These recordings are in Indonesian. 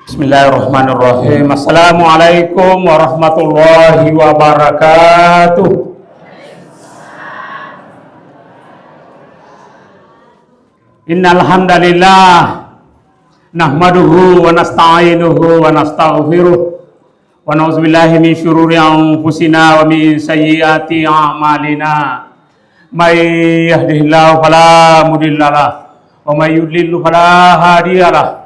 Bismillahirrahmanirrahim. Assalamualaikum warahmatullahi wabarakatuh. Innal hamdalillah nahmaduhu wa nasta'inuhu wa nastaghfiruh wa na'udzubillahi min syururi anfusina wa min sayyiati a'malina. May yahdihillahu fala mudhillalah wa may yudlil fala hadiyalah.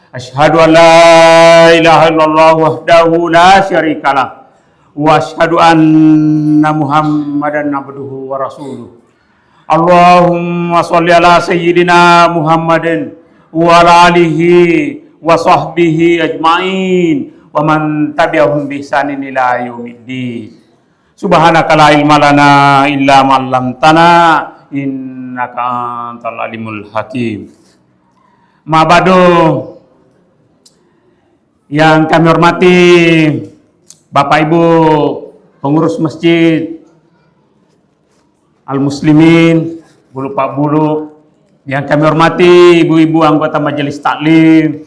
Asyhadu an la ilaha illallah wahdahu la syarikalah wa asyhadu anna Muhammadan abduhu wa rasuluh. Allahumma sholli ala sayyidina Muhammadin wa ala alihi wa sahbihi ajmain wa man tabi'ahum bi ihsanin ila yaumiddin. Subhanaka la ilma lana illa ma 'allamtana innaka antal alimul hakim. Ma'badu. Yang kami hormati Bapak Ibu pengurus masjid, Al-Muslimin, Bulu Pak Bulu, yang kami hormati ibu-ibu anggota majelis taklim,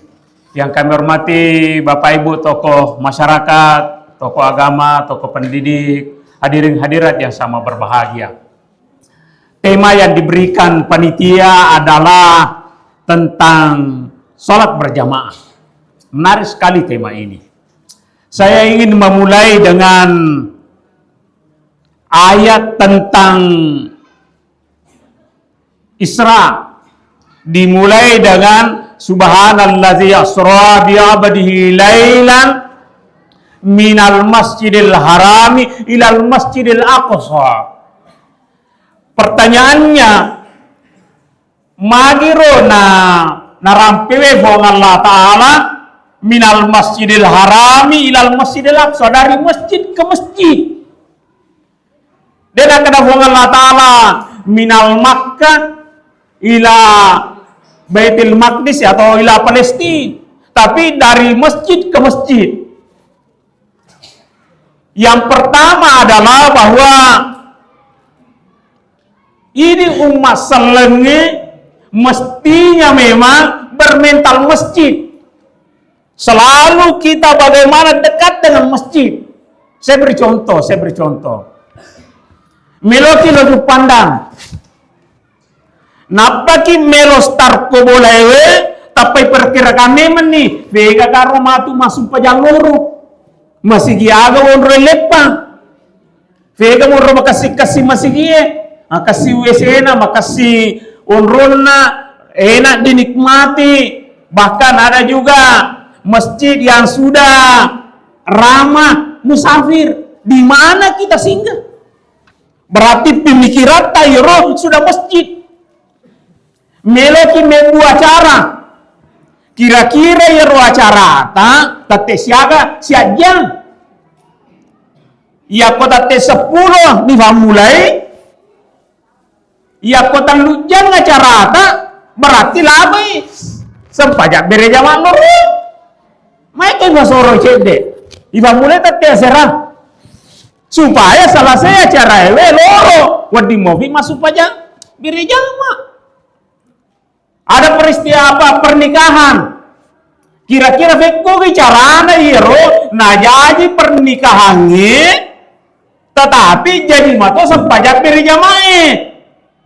yang kami hormati Bapak Ibu tokoh masyarakat, tokoh agama, tokoh pendidik, hadirin hadirat yang sama berbahagia. Tema yang diberikan panitia adalah tentang sholat berjamaah. Menarik sekali tema ini. Saya ingin memulai dengan ayat tentang Isra. Dimulai dengan Subhanallazi asra bi 'abdihi lailan minal masjidil harami ilal masjidil aqsa. Pertanyaannya, magiro narampewe bong Allah Ta'ala minal masjidil harami ilal masjidil aqsa, dari masjid ke masjid. Dan akan Allah Ta'ala minal Makkah ila Baitul Maqdis atau ila Palestina, tapi dari masjid ke masjid. Yang pertama adalah bahwa ini umat selenge mestinya memang bermental masjid. Selalu kita bagaimana dekat dengan masjid. Saya beri contoh. Meloki lalu pandang. Napaki melos tarko bolewe, tapi perkirakan nemen nih. Vega karo matu masuk pajaluru. Masih giaga wonro lepa. Vega wonro makasih masih gie. Makasih wesena, makasih wonrona enak dinikmati. Bahkan ada juga masjid yang sudah ramah musafir. Di mana kita singgah? Berarti pemikiran tayro sudah masjid. Meloki membuat acara. Kira-kira ya acara tate siaga siajang. Ya kota tate 10 nih mulai. Ya kota lujang acara berarti labai. Sempajak bereja manur. Mereka masoro cede, iba mulai tate serah, supaya selesai acara ewe loro, wadi movi masuk pajak gereja mak. Ada peristiwa apa pernikahan, kira-kira beko bicara iro, nah jadi pernikahannya, tetapi jadi mato sempajak gereja mae.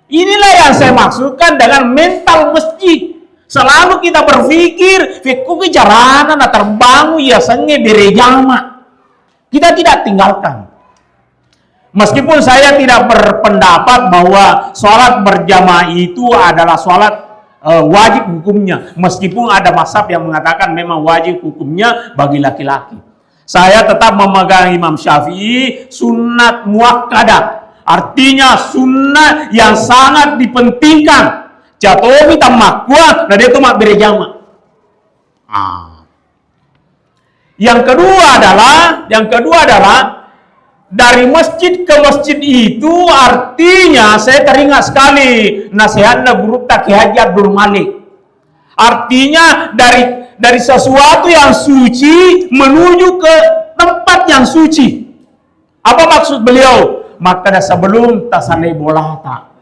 Inilah yang saya maksudkan dengan mental masjid. Selalu kita berpikir, fikku bicara na terbangun ya senge berejama. Kita tidak tinggalkan. Meskipun saya tidak berpendapat bahwa sholat berjamaah itu adalah sholat wajib hukumnya. Meskipun ada mazhab yang mengatakan memang wajib hukumnya bagi laki-laki. Saya tetap memegang Imam Syafi'i sunnat muakkadah. Artinya sunnah yang sangat dipentingkan. Jatuh minta makwa, nah dia tuh mak berjamaah. Yang kedua adalah dari masjid ke masjid itu artinya saya teringat sekali nasihatnya guru Ki Haji Abdul Malik. Artinya dari sesuatu yang suci menuju ke tempat yang suci. Apa maksud beliau? Maka sebelum tasane bolata,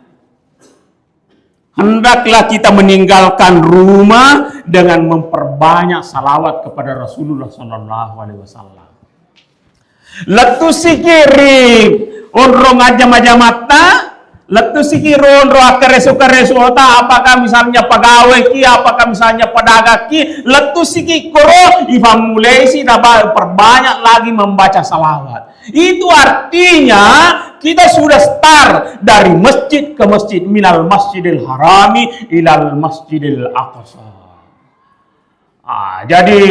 hendaklah kita meninggalkan rumah dengan memperbaiki perbanyak salawat kepada Rasulullah sallallahu alaihi wasallam. Letu sikiri onro ngajam-ajam mata, letu sikiri onro akaresu ota, apakah misalnya pegawai ki, apakah misalnya pedagang ki, letu sikiri koro ifam mulai si dapat perbanyak lagi membaca salawat. Itu artinya kita sudah start dari masjid ke masjid, minal masjidil harami ilal masjidil aqsa. Jadi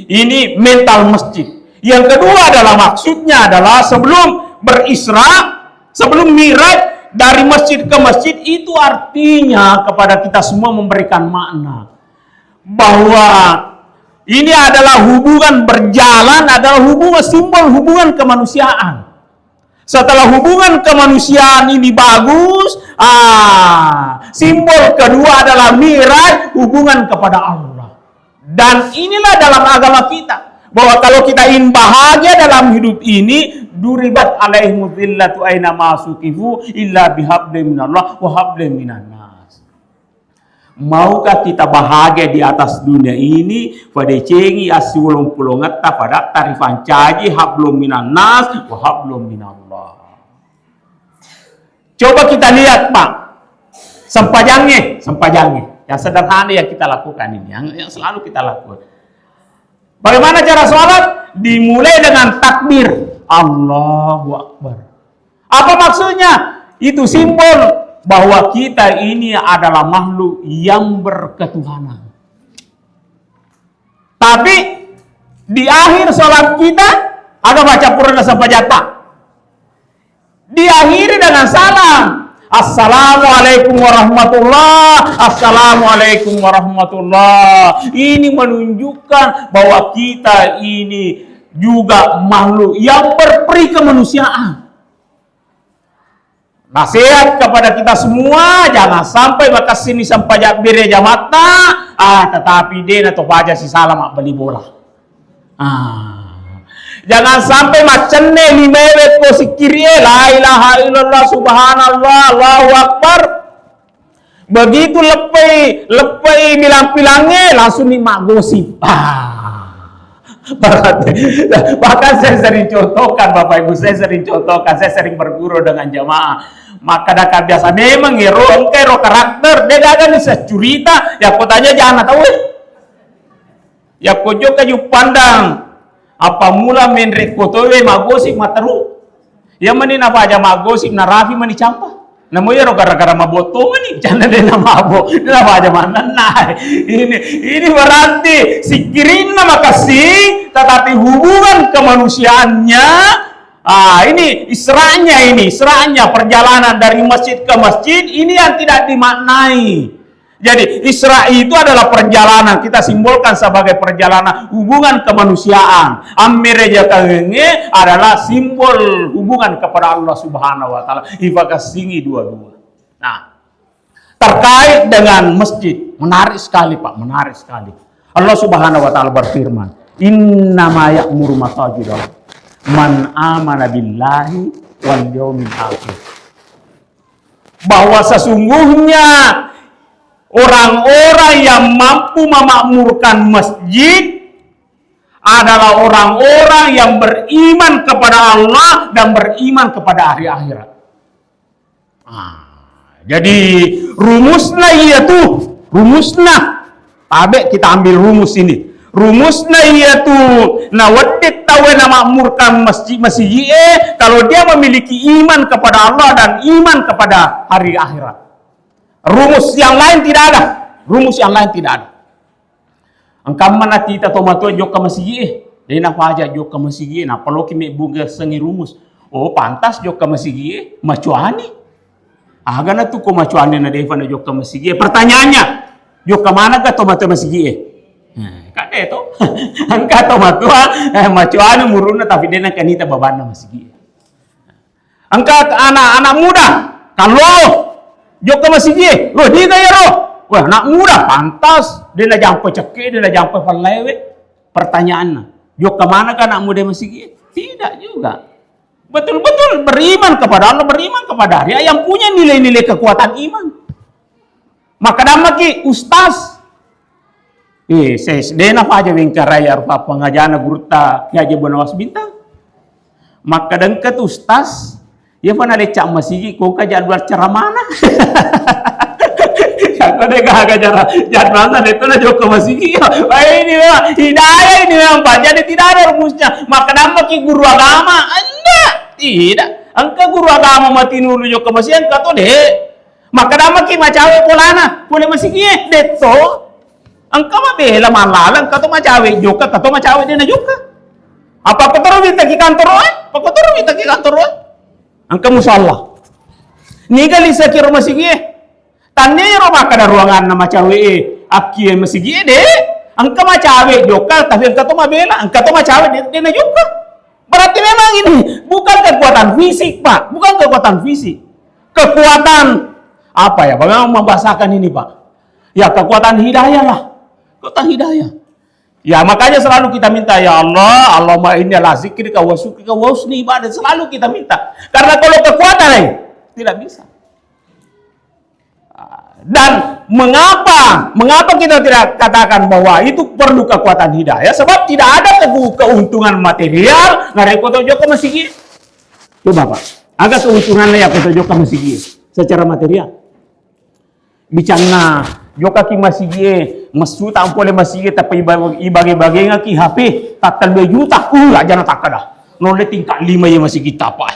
ini mental masjid. Yang kedua adalah maksudnya adalah sebelum berisra, sebelum mi'raj dari masjid ke masjid, itu artinya kepada kita semua memberikan makna bahwa ini adalah hubungan berjalan, adalah hubungan simbol hubungan kemanusiaan. Setelah hubungan kemanusiaan ini bagus, simbol kedua adalah mi'raj, hubungan kepada Allah. Dan inilah dalam agama kita, bahwa kalau kita ingin bahagia dalam hidup ini, duribat alaihimudz zillatu aina ma suqifu illa bihablin minallah wa hablin minan nas. Maukah kita bahagia di atas dunia ini? Pada cengi asyulung pulungatta pada tarifan caji hablum minan nas wa hablum minallah. Coba kita lihat Pak, sempajangnya yang sederhana yang kita lakukan ini, yang selalu kita lakukan. Bagaimana cara sholat? Dimulai dengan takbir Allahu Akbar. Apa maksudnya? Itu simbol bahwa kita ini adalah makhluk yang berketuhanan. Tapi di akhir sholat kita ada baca purna sampajata. Diakhiri dengan salam. Assalamualaikum warahmatullah. Assalamualaikum warahmatullah. Ini menunjukkan bahwa kita ini juga makhluk yang berperi kemanusiaan. Nasihat kepada kita semua, jangan sampai bakas sini sampai bere jamata, tetapi dia atau baca si salam beli bola. Jangan sampai macamnya limewet ko sikiri la ilaha illallah subhanallah Allahu akbar. Begitu lepai bilang-bilangnya langsung mak gosip. Bahkan saya sering contohkan Bapak Ibu, saya sering berguru dengan jamaah. Maka dekat biasa memang ya ro karakter dia gagal bisa cerita ya kotanya jangan tahu. Ya kojo kayu pandang apa mula menrek kotowe magosip mataru. Ya mani apa aja magosip na Rafi mani campa. Namo ya ro gara-gara maboto mani jangan deh nama abo. Apa aja mana nah. Ini berarti sikirin nama kasih tetapi hubungan kemanusiaannya ini isra'nya perjalanan dari masjid ke masjid ini yang tidak dimaknai. Jadi Isra itu adalah perjalanan, kita simbolkan sebagai perjalanan hubungan kemanusiaan. Ammireja kagenge adalah simbol hubungan kepada Allah Subhanahu wa taala. Ifakasingi dua-dua. Nah, terkait dengan masjid, menarik sekali Pak, menarik sekali. Allah Subhanahu wa taala berfirman, "Innama ya'muru masajidallah man amana billahi wal yaumil akhir." Bahwa sesungguhnya orang-orang yang mampu memakmurkan masjid adalah orang-orang yang beriman kepada Allah dan beriman kepada hari akhirat. Jadi rumusnya yaitu tabe kita ambil rumus ini. Rumusnya yaitu nawadit tawe memakmurkan masjid kalau dia memiliki iman kepada Allah dan iman kepada hari akhirat. Rumus yang lain tidak ada. Engkau mana kita tomato jok ke masjid dan apa aja jok ke masjid. Nah, kalau kimi bunga sengi rumus. Oh, pantas jok ke masjid macuani. Agana tu ko macuani na deva na jok ke masjid. Pertanyaannya, jok ke mana ka tomato masjid? Kade to. Angka tomato macuani muruna tapi dena kanita babana masjid. Angka anak-anak muda kalau jok ke masjid, loh dia ya roh. Wah, anak muda pantas dia nak jampai cekik, dia nak jampai fallewe. Pertanyaannya, jok ke mana kan anak muda masjid? Tidak juga. Betul-betul beriman kepada Allah, beriman kepada dia yang punya nilai-nilai kekuatan iman. Maka damaki ustaz SD na pa aja wingkaraya rupa pengajana gurta kiaja bonawas bintang. Maka dengket ustas, ya pana lecak masigi ko ka jadwal ceramana. Aku deh kagak jadwal itu na joko masigi. Ini memang hidayah ini memang Pak. Jadi tidak ada rumusnya. Maka nama ki guru agama, anda tidak. Angka guru agama mati nulu joko masigi angka tuh deh. Maka nama ki macawe polana, boleh masigi deto. Angka mah bela malalang kato macawe joka kato macawe dia na joka. Apa kau terus minta ke kantor apa kau terus minta ke kantor angka musalla. Ni kali sa kiro masigi. Tanya rumah kada ruangan na macawe aki masigi de. Angka macawe joka tapi angka to mabela, angka to macawe dia na joka. Berarti memang ini bukan kekuatan fisik, Pak. Bukan kekuatan fisik. Kekuatan apa ya? Bagaimana membahasakan ini, Pak? Ya kekuatan hidayah lah. Kekuatan hidayah. Ya makanya selalu kita minta, ya Allah, Allahumma inni ala zikrika wa syukrika wa husni ibadah. Selalu kita minta. Karena kalau kekuatan tidak bisa. Dan mengapa kita tidak katakan bahwa itu perlu kekuatan hidayah? Sebab tidak ada keuntungan material ngare koto joka masigi. Coba Pak, agak keuntungannya ya koto joka masigi secara material. Bicara joka ki masigi masu tak boleh masigi tapi ibagi-bagi ki HP tatal 2 juta aja na takada. Nole tingkat 5 ya masih kita Pak.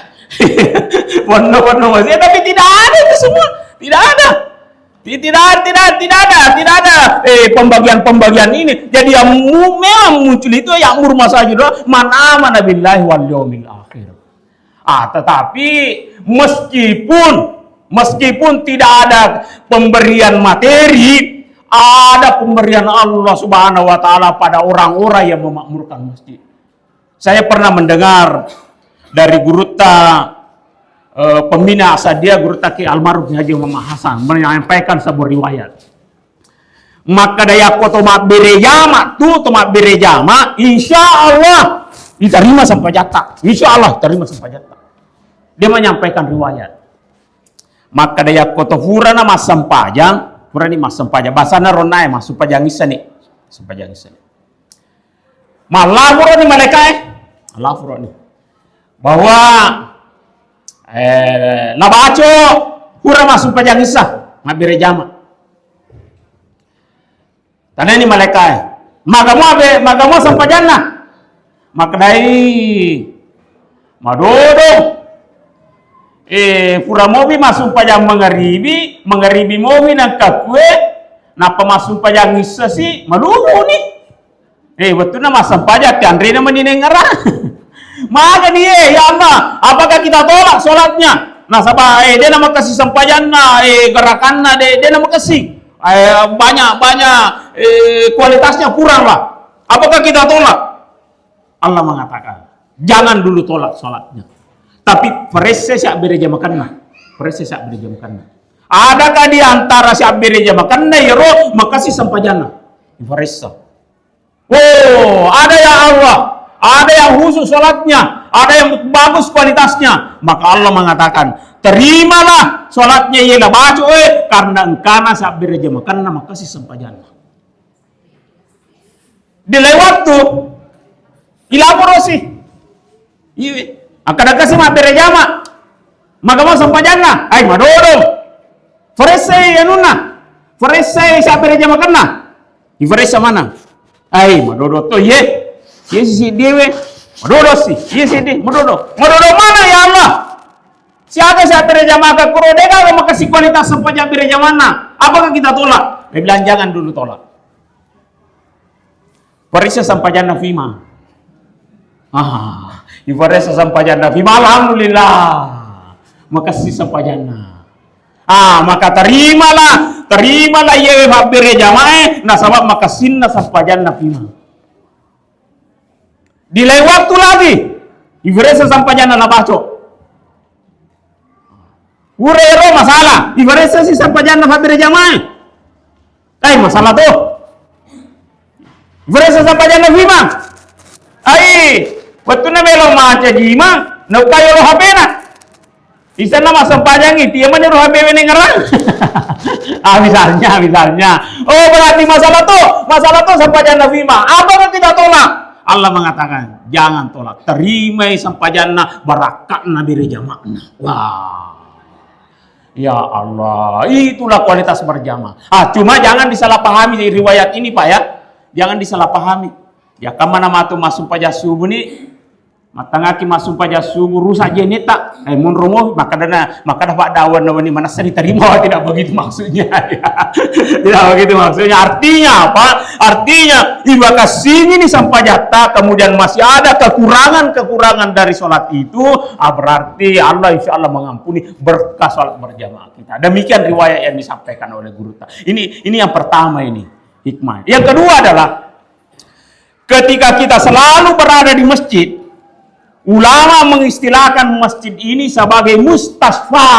Warna-warna masih tapi tidak ada itu semua. Tidak ada. Tidak ada pembagian ini. Jadi yang memang muncul itu yang rumah saja mana billahi wal yaumil akhir. Tetapi meskipun tidak ada pemberian materi, ada pemberian Allah Subhanahu wa taala pada orang-orang yang memakmurkan masjid. Saya pernah mendengar dari guruta pembina Asadia Gurta Ki almarhum Haji Muhammad Hasan menyampaikan sebuah riwayat. Maka daya ko tomat berejama insya Allah diterima sampai jatah. Insya Allah terima sampai jatah. Dia menyampaikan riwayat. Maka daya ko to furana mas sampajang, furani mas sampajang. Basana ronai mas sampajang isa ni. Sampajang isa ni. Malah furani malaikat. Allah furani. Bahwa nabaco pura masuk pajang isa ngabire jama tanya ni malaikat magamo sampajana makdai madodo pura mobi masuk pajang mengaribi mobi nang kakwe napa masuk pajang isa si maluhu ni betul na masam pajak Andre na maninengara. Maka dia, ya Allah, apakah kita tolak sholatnya? Nah, sabah, dia nama kasih sampajanna, gerakanna, dia nama kasih banyak kualitasnya kurang lah. Apakah kita tolak? Allah mengatakan, jangan dulu tolak sholatnya. Tapi perese siap bereja makanna, Adakah di antara siap bereja makanna yero makasih sampajanna? Perese. Oh, ada ya Allah. Ada yang khusus sholatnya, ada yang bagus kualitasnya. Maka Allah mengatakan, terimalah sholatnya ialah baca karena engkana saat bereja makan nama kasih sampajana. Di waktu ilaporosi, akan kasih mak bereja mak, maka mau sampajana, madodo, forese yanuna, forese saat bereja makan na, di forese mana, madodo to ye. Yes si dewe, madodo si, yes si de, madodo mana ya Allah? Siapa bereja maka kurodega kalau makasih kualitas sampajang bereja mana? Apakah kita tolak? Dia bilang jangan dulu tolak. Perisa sampajana fima. Ifaresa sampajana fima. Alhamdulillah. Makasih sampajana. Maka terimalah ye bereja mae. Nah sabab makasinna sampajana fima. Di lain waktu lagi, ifaresa sampajana na baco. Urero masalah, ifaresa si sampajana habire jamai. Masalah tuh. Ifaresa sampajana fima. Waktu na melo maca jima, na kayo lo hapena. Isa nama sempajang itu, dia menyuruh HPW ngerang. misalnya. Oh berarti masalah tuh sempajang Nafima. Apa yang tidak tolak? Allah mengatakan, jangan tolak. Terima sempajana barakatna bireja makna. Wah. Ya Allah, itulah kualitas berjamaah. Cuma jangan disalahpahami di riwayat ini Pak ya. Jangan disalahpahami. Ya kamana matu masuk pajak subuh nih. Matangaki masuk pajak subuh rusak jeneta. Mun romo maka dapat dawan ni mana seri terima tidak begitu maksudnya. Ya. Tidak begitu maksudnya. Artinya apa? Artinya iba kasih ini sampai jatah kemudian masih ada kekurangan dari sholat itu, berarti Allah insya Allah mengampuni berkah sholat berjamaah kita. Demikian riwayat yang disampaikan oleh guru. Ini yang pertama ini hikmah. Yang kedua adalah ketika kita selalu berada di masjid, ulama mengistilahkan masjid ini sebagai mustasfa.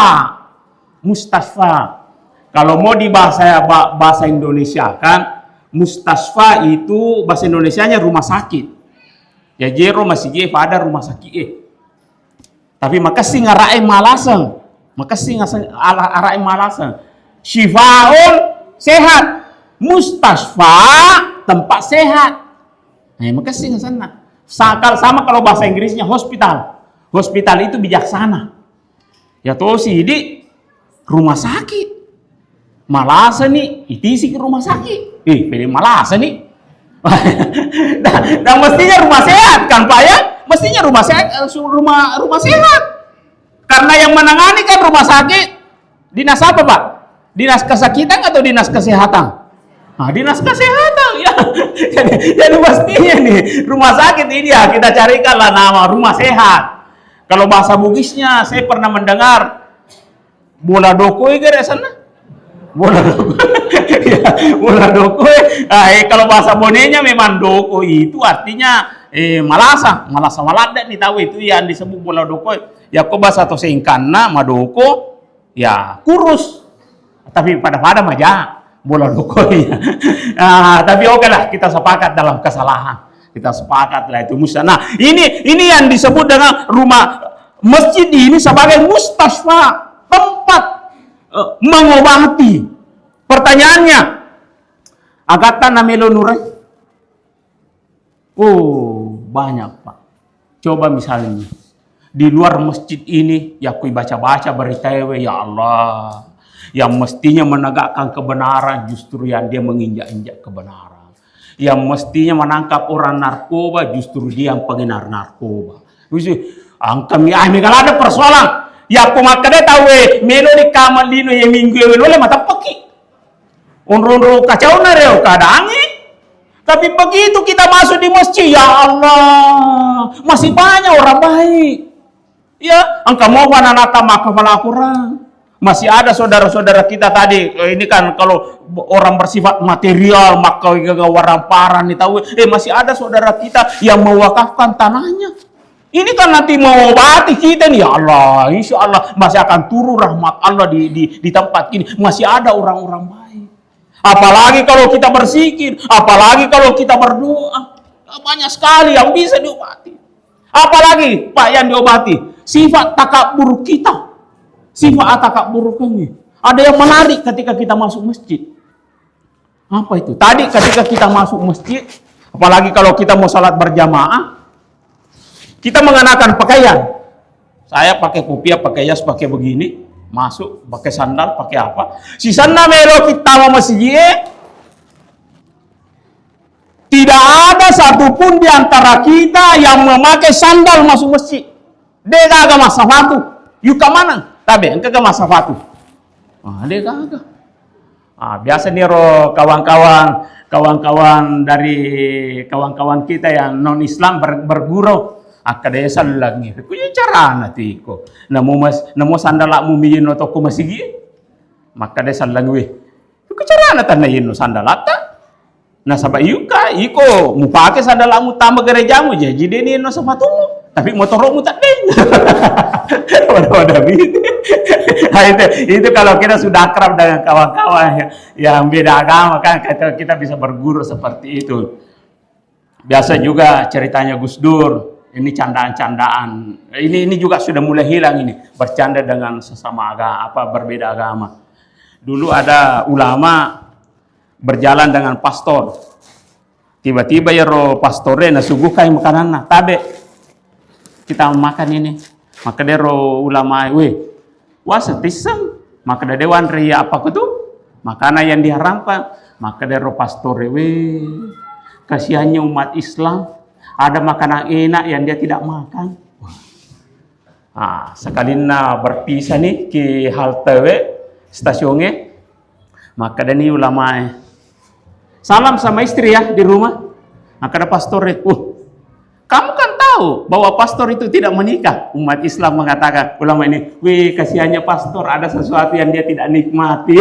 Mustasfa. Kalau mau di bahasa Indonesia kan, mustasfa itu bahasa Indonesianya rumah sakit. Ya jero masih pada rumah sakit. Tapi makasih ngarai malasan. Makasih ngarai malasan. Syifaun sehat. Mustasfa tempat sehat. Nah, makasih ngasana. Sama kalau bahasa Inggrisnya hospital. Hospital itu bijaksana. Ya toh sih di rumah sakit. Malasa nih, itisi ke rumah sakit. Pilih malasa nih. Dan mestinya rumah sehat kan Pak ya? Mestinya rumah sehat, rumah sehat. Karena yang menangani kan rumah sakit. Dinas apa Pak? Dinas kesakitan atau dinas kesehatan? Dinas kesehatan ya. Jadi mestinya nih rumah sakit ini ya kita carikanlah nama rumah sehat. Kalau bahasa Bugisnya saya pernah mendengar bola dokoi ke sana. Bola dokoi. Kalau bahasa Bonenya memang dokoi itu artinya malasa malada nih tahu itu yang disebut bola dokoi. Ya kok bahasa atau singkana madoko ya kurus. Tapi pada aja bola dokoi. Tapi oke lah kita sepakat dalam kesalahan. Kita sepakat lah itu musta. Nah, ini yang disebut dengan rumah masjid ini sebagai mustasfa, tempat mengobati. Pertanyaannya, agata namelo nurai? Oh, banyak Pak. Coba misalnya di luar masjid ini ya kui baca-baca berita ya Allah. Yang mestinya menegakkan kebenaran justru yang dia menginjak-injak kebenaran. Yang mestinya menangkap orang narkoba justru dia yang pengedar narkoba. Angkami kalau ada persoalan ya aku makanya tahu melo di kamar lino yang minggu yang oleh mata peki. Unrun kacau nareo keadaannya. Tapi begitu kita masuk di masjid ya Allah masih banyak orang baik. Ya, angka mau mananata maka kurang. Masih ada saudara-saudara kita tadi, ini kan kalau orang bersifat material, maka waramparan nih tahu, masih ada saudara kita yang mewakafkan tanahnya. Ini kan nanti mau obati kita nih, ya Allah, insya Allah masih akan turun rahmat Allah di tempat ini. Masih ada orang-orang baik. Apalagi kalau kita berzikir, apalagi kalau kita berdoa, banyak sekali yang bisa diobati. Apalagi Pak yang diobati, sifat takabur kita. Sifat takabur kami. Ada yang menarik ketika kita masuk masjid. Apa itu? Tadi ketika kita masuk masjid, apalagi kalau kita mau salat berjamaah, kita mengenakan pakaian. Saya pakai kopiah, pakai jas, pakai begini, masuk, pakai sandal, pakai apa? Si sandal melo kita mau masjid, tidak ada satupun di antara kita yang memakai sandal masuk masjid. Dia kagak masafatu. Yuk ke mana? Tapi engkau ke masafatu. Dia kagak. Biasa nih kawan-kawan dari kawan-kawan kita yang non Islam bergurau. Akadaya salang ni. Kuya cara nanti ko. Namo sandala mo miyin no to ko masigi. Maka dia salang we. Kuya cara na tanayin no sandalata. Na sabay yuka iko mo pake sandala mo tama gereja mo jadi ni no sepatu mo. Tapi motor mo tak ding. Wadah gitu. Itu kalau kita sudah akrab dengan kawan-kawan yang beda agama kan kita bisa berguru seperti itu. Biasa juga ceritanya Gus Dur. Ini candaan-candaan. Ini juga sudah mulai hilang ini. Bercanda dengan sesama berbeda agama. Dulu ada ulama berjalan dengan pastor. Tiba-tiba ya roh pastornya nasuguhkan makanan. Tabe kita makan ini. Maka dia roh ulama, wasa tisam. Maka dia dewan ria apa itu? Makanan yang diharamkan. Maka dia roh pastornya, kasihannya umat Islam. Ada makanan enak yang dia tidak makan. Sekali berpisah nih ke halte stasiunnya, maka ada nih ulama salam sama istri ya di rumah. Maka ada pastor, kamu kan tahu bahwa pastor itu tidak menikah. Umat Islam mengatakan, ulama ini, kasihannya pastor, ada sesuatu yang dia tidak nikmati.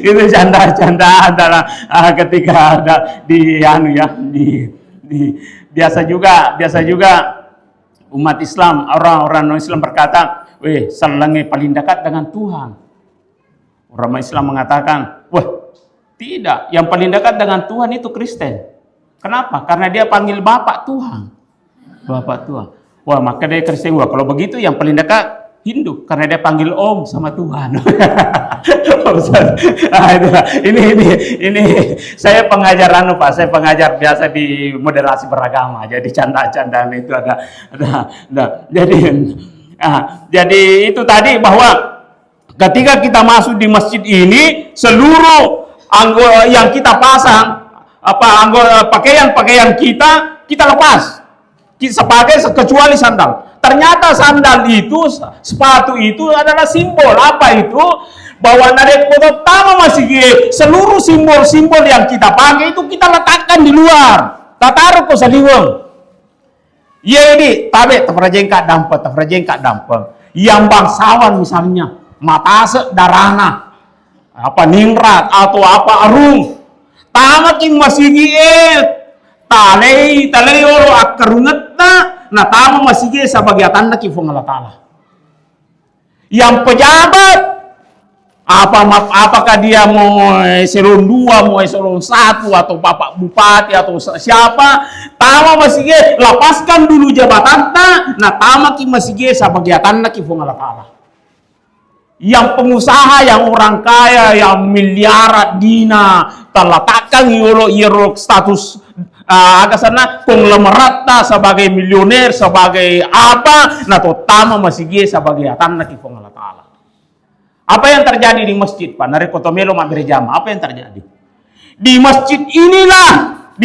Itu canda-canda adalah ketika ada biasa juga umat Islam, orang-orang non-Islam berkata, selengi paling dekat dengan Tuhan. Orang Islam mengatakan, tidak, yang paling dekat dengan Tuhan itu Kristen. Kenapa? Karena dia panggil Bapak Tuhan. Bapak Tuhan. Maka dia Kristen. Kalau begitu yang paling dekat Hindu, karena dia panggil Om sama Tuhan. ini saya pengajar Pak, saya pengajar biasa di moderasi beragama. Jadi canda-candaan itu ada. Jadi itu tadi bahwa ketika kita masuk di masjid ini, seluruh anggota yang kita pasang pakaian kita lepas. Sebagai kecuali sandal. Ternyata sandal itu, sepatu itu adalah simbol. Apa itu? Bahwa narek pertama masih seluruh simbol-simbol yang kita pakai itu kita letakkan di luar. Taruh ke saliwang. Ini tabe tafrajengka dampe. Yang bangsawan misalnya, matase darana, ningrat atau arung. Tamaking masih talay oro akarungat na tama masige sa bagyatan na kifong Allah Ta'ala. Yang pejabat, apakah dia mau eselon 2, mau eselon 1, atau bapak bupati, atau siapa, tama masige, lapaskan dulu jabatan na tama ki masige sa bagyatan na kifong Allah Ta'ala. Yang pengusaha, yang orang kaya, yang miliarat dina, terletakkan iro status agak sana konglomerat sebagai milioner, sebagai apa, terutama masih sebagai anak kifong Allah Ta'ala. Apa yang terjadi di masjid, Pak? Nari kotomelo maberjama, apa yang terjadi? Di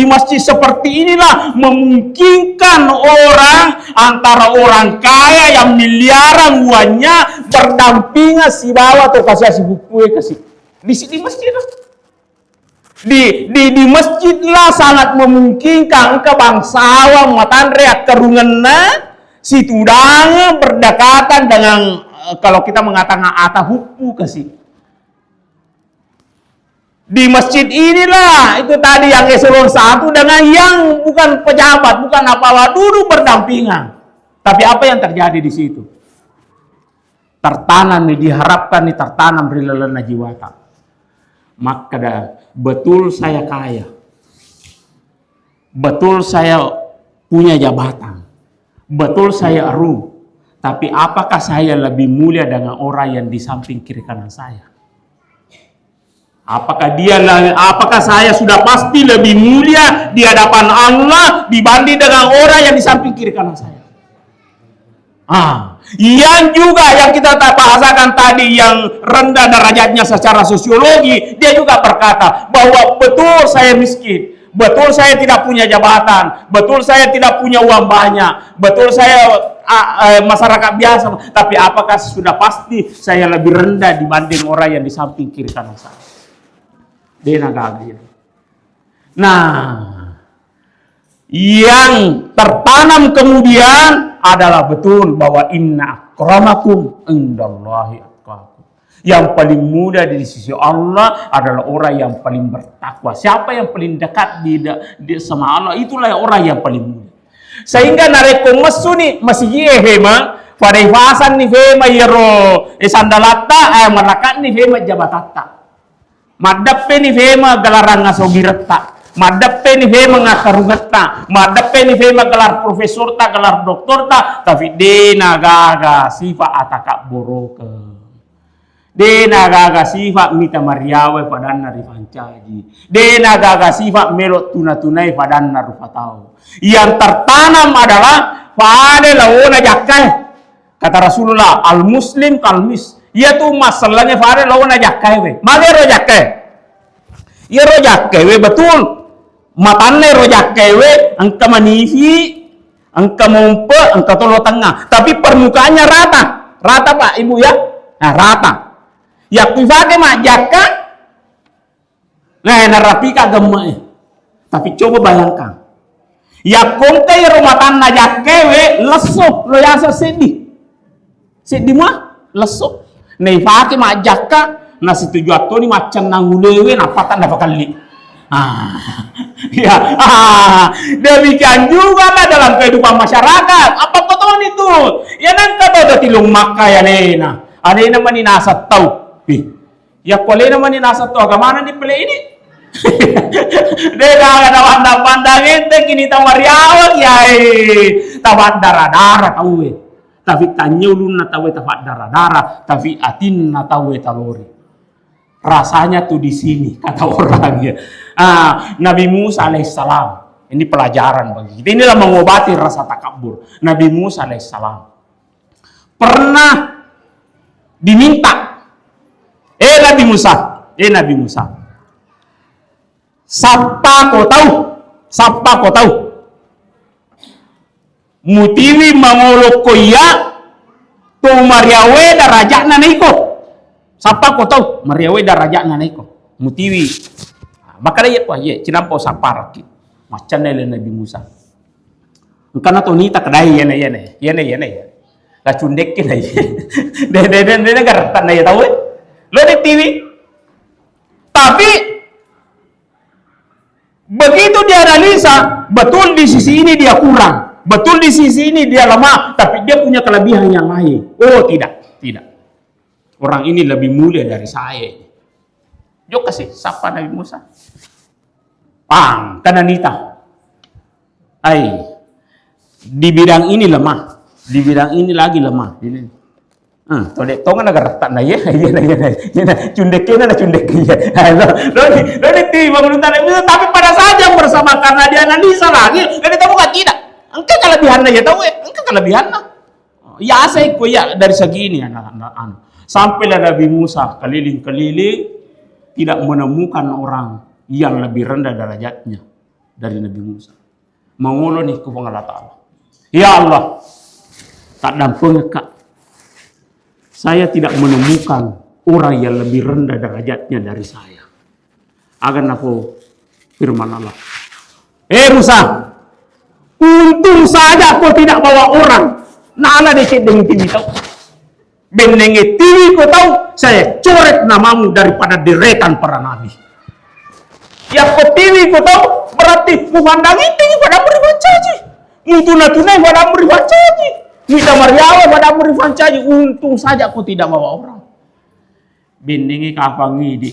masjid seperti inilah memungkinkan orang antara orang kaya yang miliaran uangnya berdampingan si bawah atau kasih buku kasih di masjid lah. Di masjid lah sangat memungkinkan ke bangsawan matan reak kerunganna si tudang berdekatan dengan kalau kita mengatakan ata hukum kasih. Di masjid inilah itu tadi yang eselon 1 dengan yang bukan pejabat, bukan apa-apa, duduk berdampingan. Tapi apa yang terjadi di situ? Diharapkan tertanam rilelana jiwata. Maka betul saya kaya, betul saya punya jabatan, betul saya arum, tapi apakah saya lebih mulia dengan orang yang di samping kiri kanan saya? Apakah saya sudah pasti lebih mulia di hadapan Allah dibanding dengan orang yang di samping kiri kanan saya? Yang juga yang kita bahasakan tadi yang rendah derajatnya secara sosiologi, dia juga berkata bahwa betul saya miskin, betul saya tidak punya jabatan, betul saya tidak punya uang banyak, betul saya masyarakat biasa, tapi apakah sudah pasti saya lebih rendah dibanding orang yang di samping kiri kanan saya? Yang tertanam kemudian adalah betul bahwa inna akramakum indallahi atqakum. Yang paling mudah di sisi Allah adalah orang yang paling bertakwa. Siapa yang paling dekat sama Allah, itulah orang yang paling mudah. Sehingga narekong masuni masih hema pada ifasan ni fema yero sandalatta marakat ni fema jabatatta. Madappe ni fema gelaran ngasogiretta. Madappe ni fema ngakarungetta. Madappe ni fema gelar profesor ta, gelar doktor ta, tapi dena gaga sifat ataka boroke. Dena gaga sifat mita mariawe padanna rifancaji. Dena gaga sifat melok tuna-tunai padanna rufatau. Yang tertanam adalah pada lawana jakai. Kata Rasulullah, al muslim kalmis. Ia tuh masalahnya pada lawana jakai we. Mage rojakai. Ia rojakai we betul. Matane rojakai we angka manifi, angka mumpe, angka tolo tengah. Tapi permukaannya rata. Rata Pak, Ibu ya? Nah, rata. Ya kuifake mak jaka. Nah, narapi kagama. Tapi coba bayangkan. Ya kontai rumah tanah jakewe lesuh lo yasa sedih. Sedih mah lesuh. Nei fake mak jaka na situju atoni macam nangulewe na patan dapat kali. Demikian juga lah dalam kehidupan masyarakat. Apa kau itu? Ya nanti kata tilung maka ya nena. Anena mani nasat tahu. Ya kole naman ni nasa to agama di pele ini. Dega ada pandang ente kini tamariawak yai. Tawat darah tahu. Tapi tanyulun na tahu tawat darah tapi atin na tahu talori. Rasanya tuh di sini kata orangnya. Nabi Musa alaihissalam. Ini pelajaran bagi kita. Inilah mengobati rasa takabur. Nabi Musa alaihissalam pernah diminta Nabi Musa. Siapa kau tahu? Mutiwi mangolo koya tu mariawe darajat nanaiko. Siapa kau tahu? Mariawe darajat nanaiko. Mutiwi. Maka dia apa? Ye, cinampo saparaki. Macam nele Nabi Musa. Engkana to nita kedai yene. La cundek kedai. De garatan na tahu. Lo di TV. Tapi begitu dianalisa, betul di sisi ini dia kurang, betul di sisi ini dia lemah, tapi dia punya kelebihan yang lain. Oh tidak. Orang ini lebih mulia dari saya. Yuk kasih sapa Nabi Musa. Kananita. Di bidang ini lemah, di bidang ini lagi lemah. Ini. Tolek tongan agak retak na ya, cundeknya na cundeknya. Lo di bangun tapi pada saat yang bersama karena dia analisa lagi, dan kita bukan tidak. Engkau kelebihannya ya tahu engkau kelebihannya. Ya saya ya dari segi ini anak-anak. Sampailah Nabi Musa keliling-keliling tidak menemukan orang yang lebih rendah derajatnya dari Nabi Musa. Mengulo nih ku Allah Ta'ala. Ya Allah, tak dampung kak. Saya tidak menemukan orang yang lebih rendah derajatnya dari saya. Agar aku firman Allah. Musa, untung saja kau tidak bawa orang. Nala dicek dengan TV tahu. Benenge TV kau tahu, saya coret namamu daripada deretan para nabi. Ya kau TV kau tahu, berarti memandang itu pada beriman caci. Mutuna-tunai pada beriman caci. Mita mariawa pada beriman caci. Untung saja kau tidak bawa orang. Benenge kapangi di.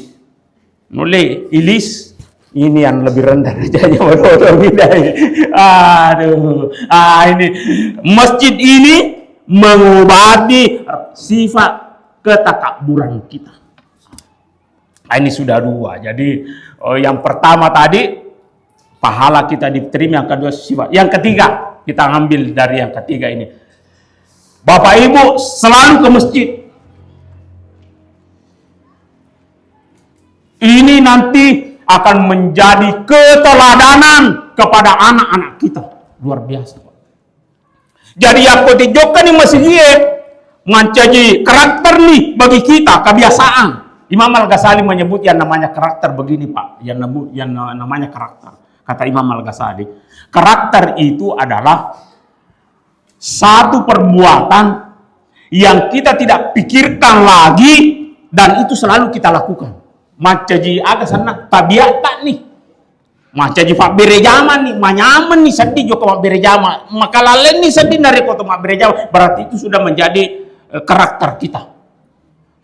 Nole ilis. Ini yang lebih rendah derajatnya betul bidai. Ini masjid ini mengobati sifat ketakaburan kita. Ini sudah dua. Jadi yang pertama tadi pahala kita diterima, yang kedua sifat. Yang ketiga kita ambil dari yang ketiga ini. Bapak Ibu selalu ke masjid. Ini nanti akan menjadi keteladanan kepada anak-anak kita. Luar biasa. Jadi aku tunjukkan di masjid menjadi karakter nih bagi kita, kebiasaan. Imam Al-Ghazali menyebut yang namanya karakter begini Pak, yang namanya karakter. Kata Imam Al-Ghazali, karakter itu adalah satu perbuatan yang kita tidak pikirkan lagi dan itu selalu kita lakukan. Macaji agak sana tabiat tak nih. Macaji pak berejaman nih, manyaman nih sedih juga pak berejama. Maka lalen nih sedih dari kota pak berejama. Berarti itu sudah menjadi karakter kita.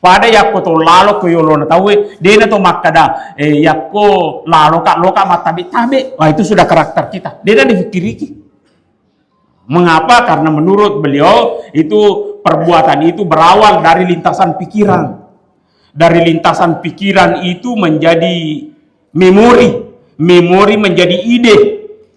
Pada yakko to lalo ko yolo na tahu dena to makada yakko lalo kak loka matabe tabe. Wah itu sudah karakter kita. Dena difikiriki. Mengapa? Karena menurut beliau itu perbuatan itu berawal dari lintasan pikiran. Dari lintasan pikiran itu menjadi memori. Memori menjadi ide.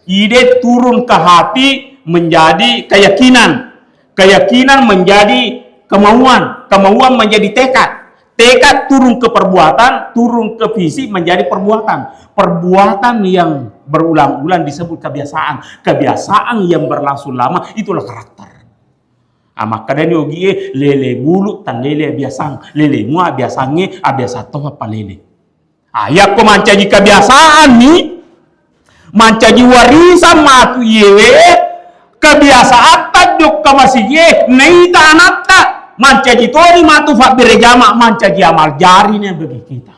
Ide turun ke hati menjadi keyakinan. Keyakinan menjadi kemauan, kemauan menjadi tekad, tekad turun ke perbuatan, turun ke visi menjadi perbuatan. Perbuatan yang berulang-ulang disebut kebiasaan. Kebiasaan yang berlangsung lama itulah karakter. Maka dan yogi lele bulu tan lele biasang, lele mua biasange biasa toh apa lele. Ya ko mancaji kebiasaan nih, mancaji warisan matu yewe, kebiasaan taduk kamasige neita anatta. Mancaji tori matu fak berejama mancaji amal jarinya bagi kita.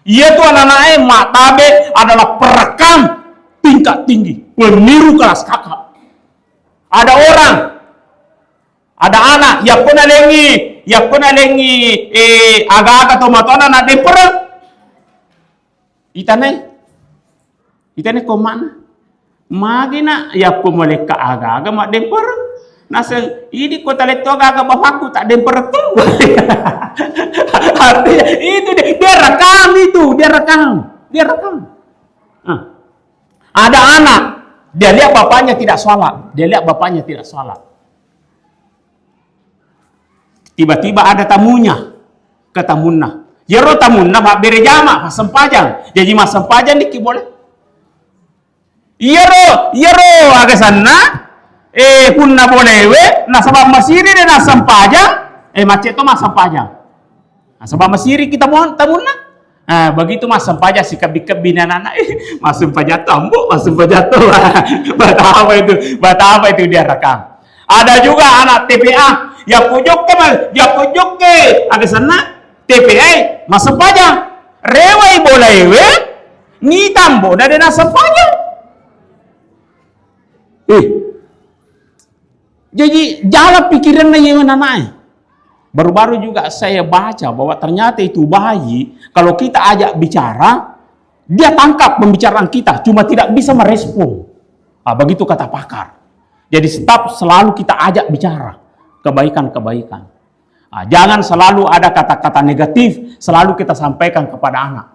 Ia tu anak-anak matabe adalah perekam tingkat tinggi, peniru kelas kakap. Ada orang, ada anak yang pernah lengi agak atau matona na demper. Itane komana? Magina ya pemoleka agak mak demper. Nasa ini kota leto agak bapakku tak demper tu. Artinya itu dia rekam. Ada anak, dia lihat bapaknya tidak sholat, Tiba-tiba ada tamunya, ke tamunna. Jero tamunna bak berejama, sempajang. Jadi mas sempajang diki boleh. Yero agak sana. Punna bolewe, nasabab masiri dan nasam pajang, macet to masam pajang. Nasabab masiri kita mohon tamunna. Begitu masam pajang si kebi-kebi anak-anak, masam pajang tambu, masam pajang to. Bata apa itu dia rekam. Ada juga anak TPA, ya pujuk ke, ada sana TPA masam pajang. Rewai bolewe, ni tambo dan nasam pajang. Jadi jalan pikirannya yang naik. Baru-baru juga saya baca bahwa ternyata itu bayi, kalau kita ajak bicara, dia tangkap pembicaraan kita, cuma tidak bisa merespon. Begitu kata pakar. Jadi selalu kita ajak bicara kebaikan-kebaikan. Jangan selalu ada kata-kata negatif, selalu kita sampaikan kepada anak.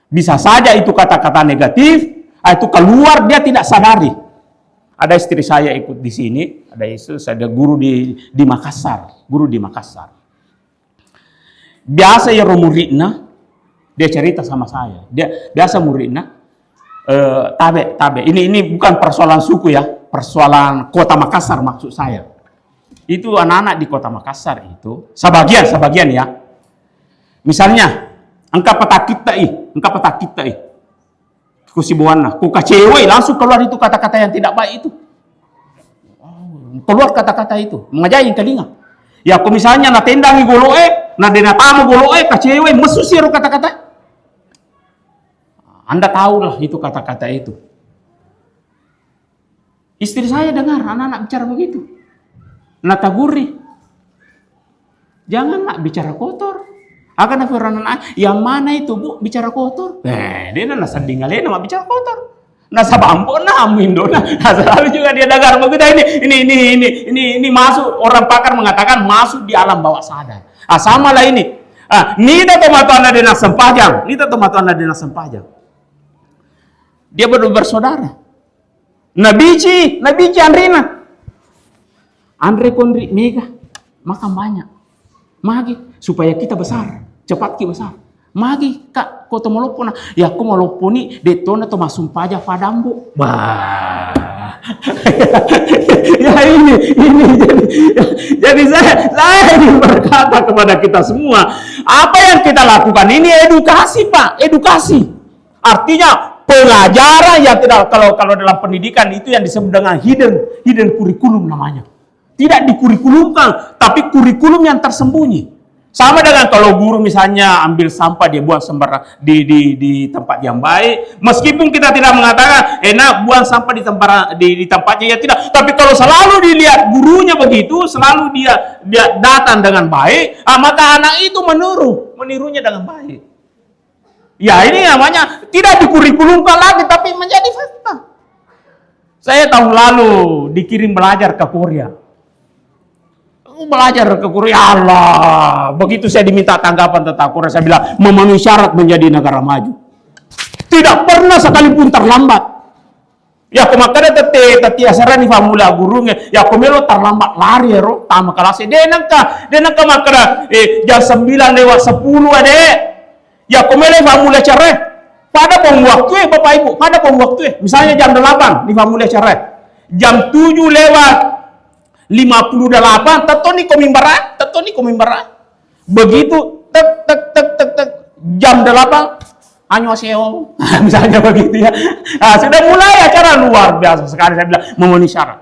Bisa saja itu kata-kata negatif, itu keluar dia tidak sadari. Ada istri saya ikut di sini, ada guru di Makassar, Biasa ya muridnya, dia cerita sama saya. Dia biasa muridnya, tabe. Ini bukan persoalan suku ya, persoalan kota Makassar maksud saya. Itu anak-anak di kota Makassar itu, sebagian ya. Misalnya, engkau petak kita. Kusibuana, ku kecewa langsung keluar itu kata-kata yang tidak baik itu. Keluar kata-kata itu, mengajain telinga. Ya aku misalnya na tendangi goloe, na denatamu goloe, kecewa, mesusir kata-kata. Anda tahulah itu kata-kata itu. Istri saya dengar anak-anak bicara begitu. Nataguri. Janganlah bicara kotor. Akan anak yang mana itu bu bicara kotor? Dia nasa dingalin nama bicara kotor. Nasa bampo Indo. Selalu juga dia dengar begitu ini masuk, orang pakar mengatakan masuk di alam bawah sadar. Sama lah ini. Nida tomatuana di nasempajang. Dia bersaudara. Nabici Andrina. Andre Kondri Mega makan banyak. Magi supaya kita besar. Cepat kita besar. Magi kak koto molopona. Ya aku moloponi detona to masum paja fadambo. Ya ini jadi saya ini berkata kepada kita semua, apa yang kita lakukan ini edukasi Pak, edukasi. Artinya pelajaran yang tidak, kalau dalam pendidikan itu yang disebut dengan hidden kurikulum namanya. Tidak dikurikulumkan, tapi kurikulum yang tersembunyi. Sama dengan kalau guru misalnya ambil sampah, dia buang sembarang di tempat yang baik. Meskipun kita tidak mengatakan enak buang sampah di tempatnya, ya tidak. Tapi kalau selalu dilihat gurunya begitu, selalu dia datang dengan baik, maka anak itu menirunya dengan baik. Ya ini namanya tidak dikurikulumkan lagi, tapi menjadi fakta. Saya tahun lalu dikirim belajar ke Korea. Belajar ke Korea, Allah. Begitu saya diminta tanggapan tentang Korea, saya bilang memenuhi syarat menjadi negara maju. Tidak pernah sekalipun terlambat. Ya kemakanya teti asaran famula gurunya, ya komelo terlambat lari ro tama kelas denangka makara jam 9 lewat 10 ade. Ya komelo famula care. Pada waktu Bapak Ibu, pada waktu misalnya jam 8 di famula care. Jam 7 lewat 58 tetoni komimbara. Begitu tek jam 8 annyeonghaseyo. Misalnya begitu ya. Sudah mulai acara luar biasa sekali, saya bilang memenuhi syarat.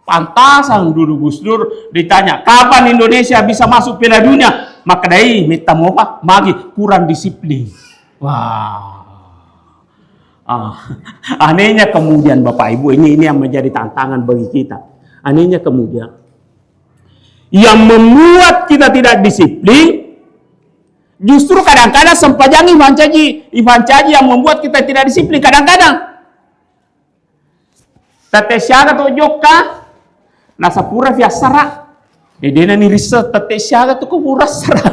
Pantasan dulu Gus Dur ditanya, "Kapan Indonesia bisa masuk Piala Dunia?" Maka dai minta apa? Magi kurang disiplin. Wah. Anehnya kemudian Bapak Ibu, ini yang menjadi tantangan bagi kita. Anehnya kemudian yang membuat kita tidak disiplin justru kadang-kadang sempajang Ivan Caji yang membuat kita tidak disiplin kadang-kadang. Tete siaga to joka nasapura fiasara. Edena ni riset tete siaga to kupura sara.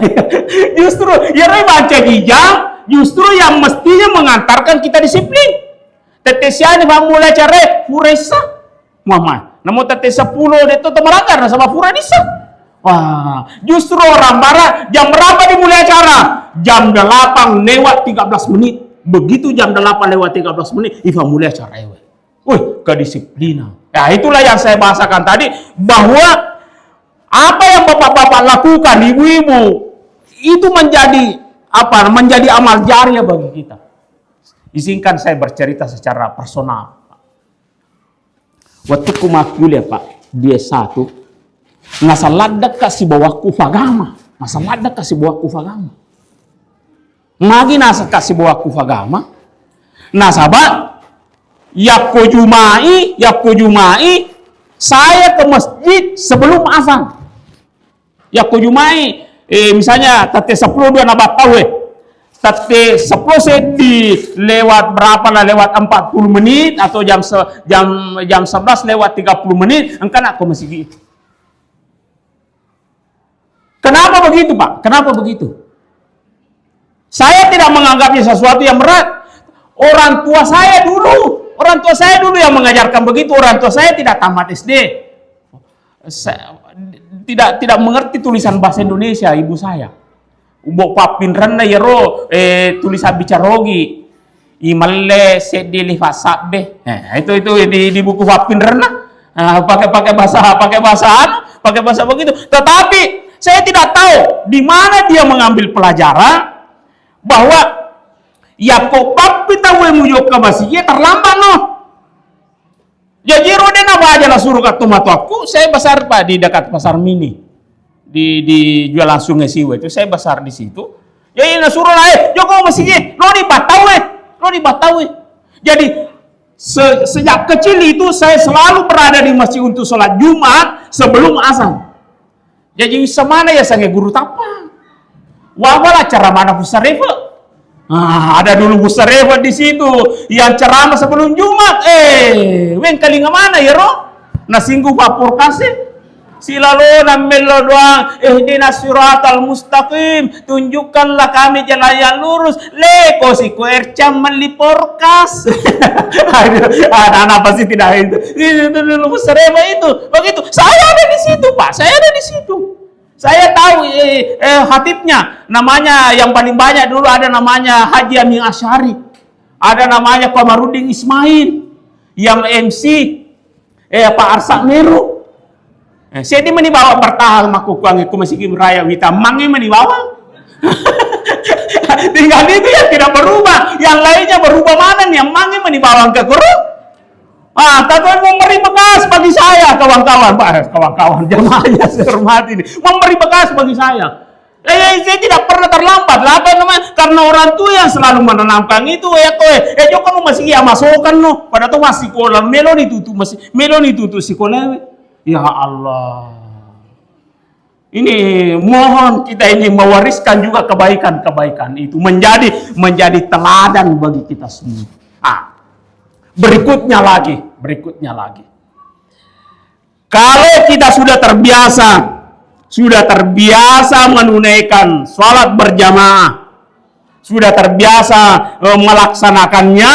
Justru ya Ivan Caji justru yang mestinya mengantarkan kita disiplin. Tete siaga mulai care puresa Muhammad. Namun tete 10 itu melanggar sama pura nisa. Wah, justru orang barat jam berapa dimulai acara? Jam 8 lewat 13 menit. Begitu jam 8 lewat 13 menit, Iva mulai acara. Wih, kedisiplinan. Ya itulah yang saya bahasakan tadi, bahwa apa yang bapak-bapak lakukan, ibu-ibu, itu menjadi amal jariah bagi kita. Izinkan saya bercerita secara personal. Waktu kuliah Pak, dia satu nasaladak kasih bawaku fagama, magi nasa kasih bawaku fagama, nasaba yakko jumai, saya ke masjid sebelum azan. Yakko jumai, misalnya tate 10 dua nabat tahu Tapi 10 di lewat berapa lah, lewat 40 menit atau jam 11 lewat 30 menit, engkau nak masih gitu. Kenapa begitu Pak? Kenapa begitu? Saya tidak menganggapnya sesuatu yang berat. Orang tua saya dulu yang mengajarkan begitu. Orang tua saya tidak tamat SD. Tidak mengerti tulisan bahasa Indonesia ibu saya. Ubo papin randa yero tulisan bicarogi imalle sedili fasabe. Itu di buku papin randa pakai bahasa begitu. Tetapi saya tidak tahu di mana dia mengambil pelajaran bahwa ya kok papi tahu mujoka basiye terlambat no. Jadi rodena aja lah suruh ke tomato aku. Saya besar Pak di dekat pasar mini. Di jualan Sungai Siwe itu saya besar di situ. Jadi nasuruh lah Joko masih lo dibatawi. Jadi sejak kecil itu saya selalu berada di masjid untuk sholat Jumat sebelum azan. Jadi semana ya saya guru tapa. Wabala cara mana Busareva? Ada dulu Busareva di situ yang ceramah sebelum Jumat. Wen kalinga mana ya ro? Nasinggu vapor kasih. Silalona melo doang ihdinas siratal mustaqim, tunjukkanlah kami jalan yang lurus. Leko si kuercam meliporkas. Anak-anak pasti tidak itu dulu sereba itu begitu. Saya ada di situ Pak, saya tahu hatibnya, namanya yang paling banyak dulu ada namanya Haji Amin Asyari, ada namanya Komarudin Ismail, yang MC Pak Arsak Meru. Saya di bawa bertahan makukuang itu masih raya wita mangi bawa. Tinggal itu yang tidak berubah, yang lainnya berubah mana nih? Yang mangi bawa ke guru. Tapi memberi bekas bagi saya kawan-kawan, Pak, kawan-kawan jamaahnya saya hormati ini, memberi bekas bagi saya. Saya tidak pernah terlambat. Lah apa namanya? Karena orang tua yang selalu menanamkan itu ya toh. Joko masih ya masukkan no. Pada tuh masih sekolah melon itu masih melon itu sekolah. Ya Allah. Ini mohon kita ini mewariskan juga kebaikan-kebaikan itu menjadi teladan bagi kita semua. Berikutnya lagi. Kalau kita sudah terbiasa menunaikan sholat berjamaah, sudah terbiasa melaksanakannya,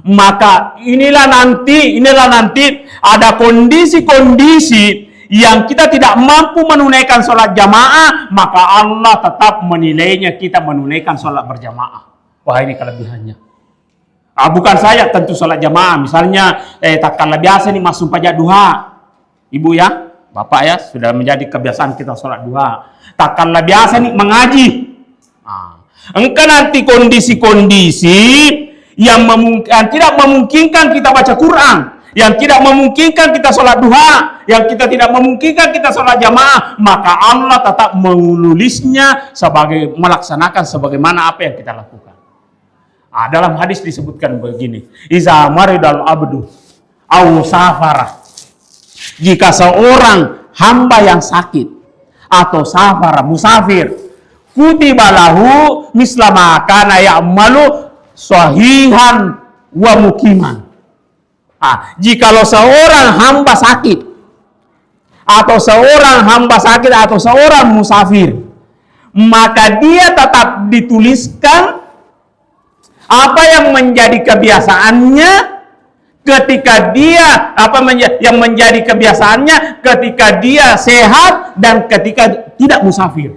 maka inilah nanti ada kondisi-kondisi yang kita tidak mampu menunaikan sholat jamaah, maka Allah tetap menilainya kita menunaikan sholat berjamaah. Wah, ini kelebihannya. Bukan saya tentu sholat jamaah, misalnya tak kalah biasa nih masuk pajak duha, ibu ya, bapak ya, sudah menjadi kebiasaan kita sholat duha. Tak kalah biasa nih mengaji. Engkau nanti kondisi-kondisi yang tidak memungkinkan kita baca Quran, yang tidak memungkinkan kita sholat duha, yang kita tidak memungkinkan kita sholat jamaah, maka Allah tetap menulisnya sebagai melaksanakan sebagaimana apa yang kita lakukan. Dalam hadis disebutkan begini, iza maridal abdu aw safara, jika seorang hamba yang sakit atau safara musafir, kutiba lahu mislama kana ya'malu sahihan wa mukiman. Jikalau seorang hamba sakit atau seorang musafir, maka dia tetap dituliskan apa yang menjadi kebiasaannya ketika dia ketika dia sehat dan ketika tidak musafir.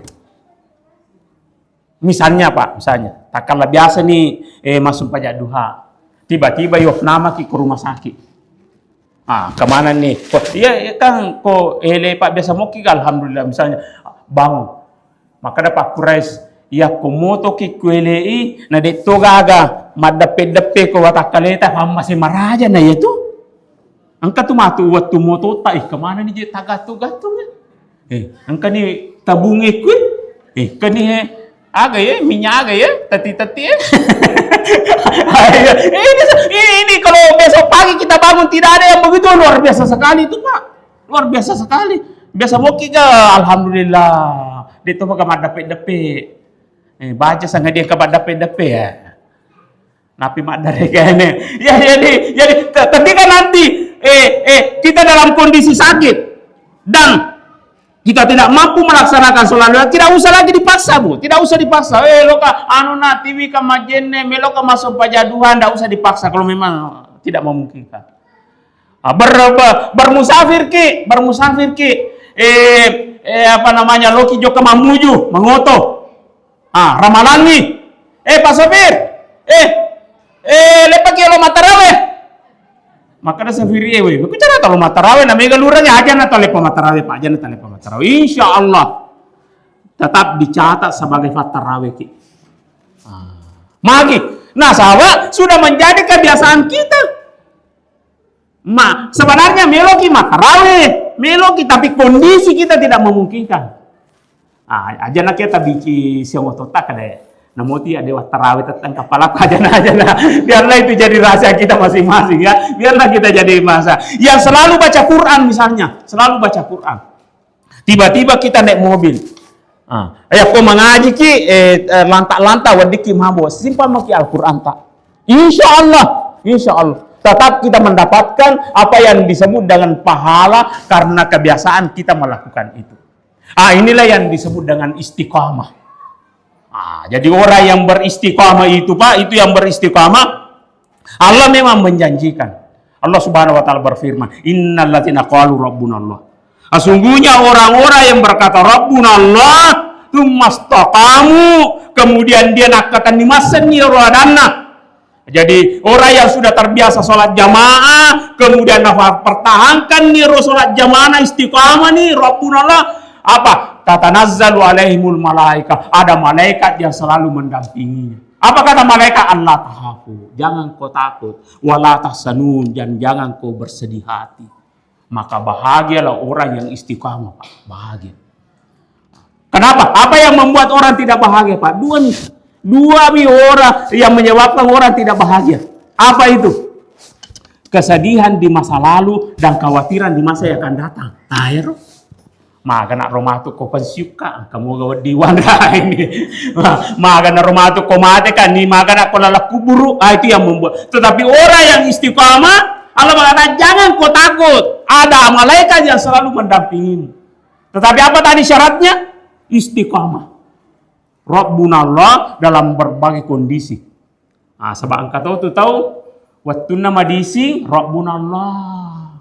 Misalnya tak kalah biasa nih masuk pajak duha, tiba-tiba yuk nama ke rumah sakit. Kemana nih? Iya kan kok Pak biasa mau ki, alhamdulillah misalnya bangun. Maka dapat kurais ya komoto ki kuelei na detto gaga madape ko watakaleta masih maraja na itu. Angka tu matu waktu moto tak kemana nih je tagatu-gatu ya. Angka ni tabungi ku. Kani aga ya minyak aga ya tati-tati ya. Ini kalau besok pagi kita bangun tidak ada yang begitu, luar biasa sekali itu Pak. Luar biasa sekali. Biasa mau kita alhamdulillah. Dito pa kamadape-dape. Baca sangat dia kabadape-dape ya. Napi mak dari kayaknya. Ya jadi ketika nanti kita dalam kondisi sakit dan kita tidak mampu melaksanakan sholat, tidak usah lagi dipaksa Bu, tidak usah dipaksa. Loka TV ka majenne meloka masuk pajaduhan, tidak usah dipaksa kalau memang tidak memungkinkan. Bermusafir ki, loki joka mamuju, mengoto. Ramalan nih. Pak Safir, lepak ya lo mataraweh. Maka ada safiri we. Aku cara kalau mataraweh namanya galuranya aja na tole pamataraweh Pak, aja na tole pamataraweh. Insyaallah tetap dicatat sebagai fataraweh ki. Magi. Nah, sahabat sudah menjadi kebiasaan kita. Sebenarnya meloki mataraweh, meloki tapi kondisi kita tidak memungkinkan. Aja nak kita bikin siang otak ada. Namoti ada tarawih tentang kepala aja nah. Biarlah itu jadi rahasia kita masing-masing ya. Biarlah kita jadi masa yang selalu baca Quran misalnya, selalu baca Quran. Tiba-tiba kita naik mobil. Kok mengaji ki lantak-lantak wadiki mabo. Simpel maki Al-Quran Pak. Insyaallah tetap kita mendapatkan apa yang disebut dengan pahala karena kebiasaan kita melakukan itu. Inilah yang disebut dengan istiqamah. Jadi orang yang beristiqamah itu Pak, itu yang beristiqamah, Allah memang menjanjikan. Allah Subhanahu wa taala berfirman, "Innal ladzina qalu rabbunallah." Sesungguhnya orang-orang yang berkata rabbunallah, tsumastaqamu, kemudian dia nakatan di masani radanna. Jadi orang yang sudah terbiasa sholat jamaah, kemudian pertahankan nih sholat jamaah istiqamah nih rabbunallah, apa? Tatanazzalu alaihimul malaika, ada malaikat yang selalu mendampinginya. Apa kata malaikat? Allah tahafu, jangan kau takut, wala tahsanun, dan jangan kau bersedih hati. Maka bahagialah orang yang istiqamah, Pak. Bahagia. Kenapa? Apa yang membuat orang tidak bahagia, Pak? Dua orang yang menyebabkan orang tidak bahagia. Apa itu? Kesedihan di masa lalu dan kekhawatiran di masa yang akan datang. Air. Maka nak rumah tu kau pensiuka, kamu gawat diwangga ini. Maka nak rumah tu kau mati kan ni, maka nak kau lalak kuburu. Itu yang membuat. Tetapi orang yang istiqamah, Allah mengatakan jangan kau takut. Ada malaikat yang selalu mendampingimu. Tetapi apa tadi syaratnya? Istiqamah. Rabbuna Allah dalam berbagai kondisi. Sebab engkau tahu waktu nama diisi Rabbuna Allah.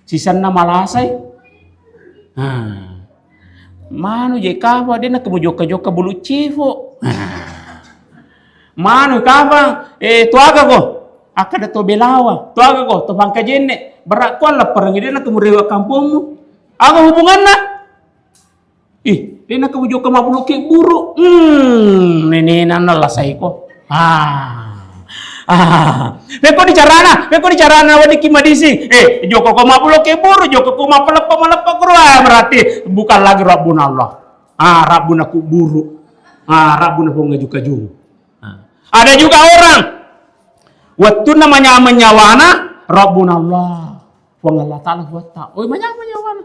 Sisan nama lasai. Manu je kava dia nak kemujoka-joka bulu civo. Manu kava tuaga ko akada to belawa tuaga ko to bangka jenne berak ko la perang dia nak kemurewa kampungmu. Apa hubunganna? Dia nak kemujoka mabulu ke buru. Ini nana lasai ko. Beko di carana wadi kimadisi. Joko ko mapulo ke buru, joko ko mapelepa kurwa berarti bukan lagi Rabbuna Allah. Rabbuna ku buru. Rabbuna ku ngaju-kaju. Ada juga orang waktu namanya menyawana Rabbuna Allah. Wong Allah Ta'ala wata. Menyawana.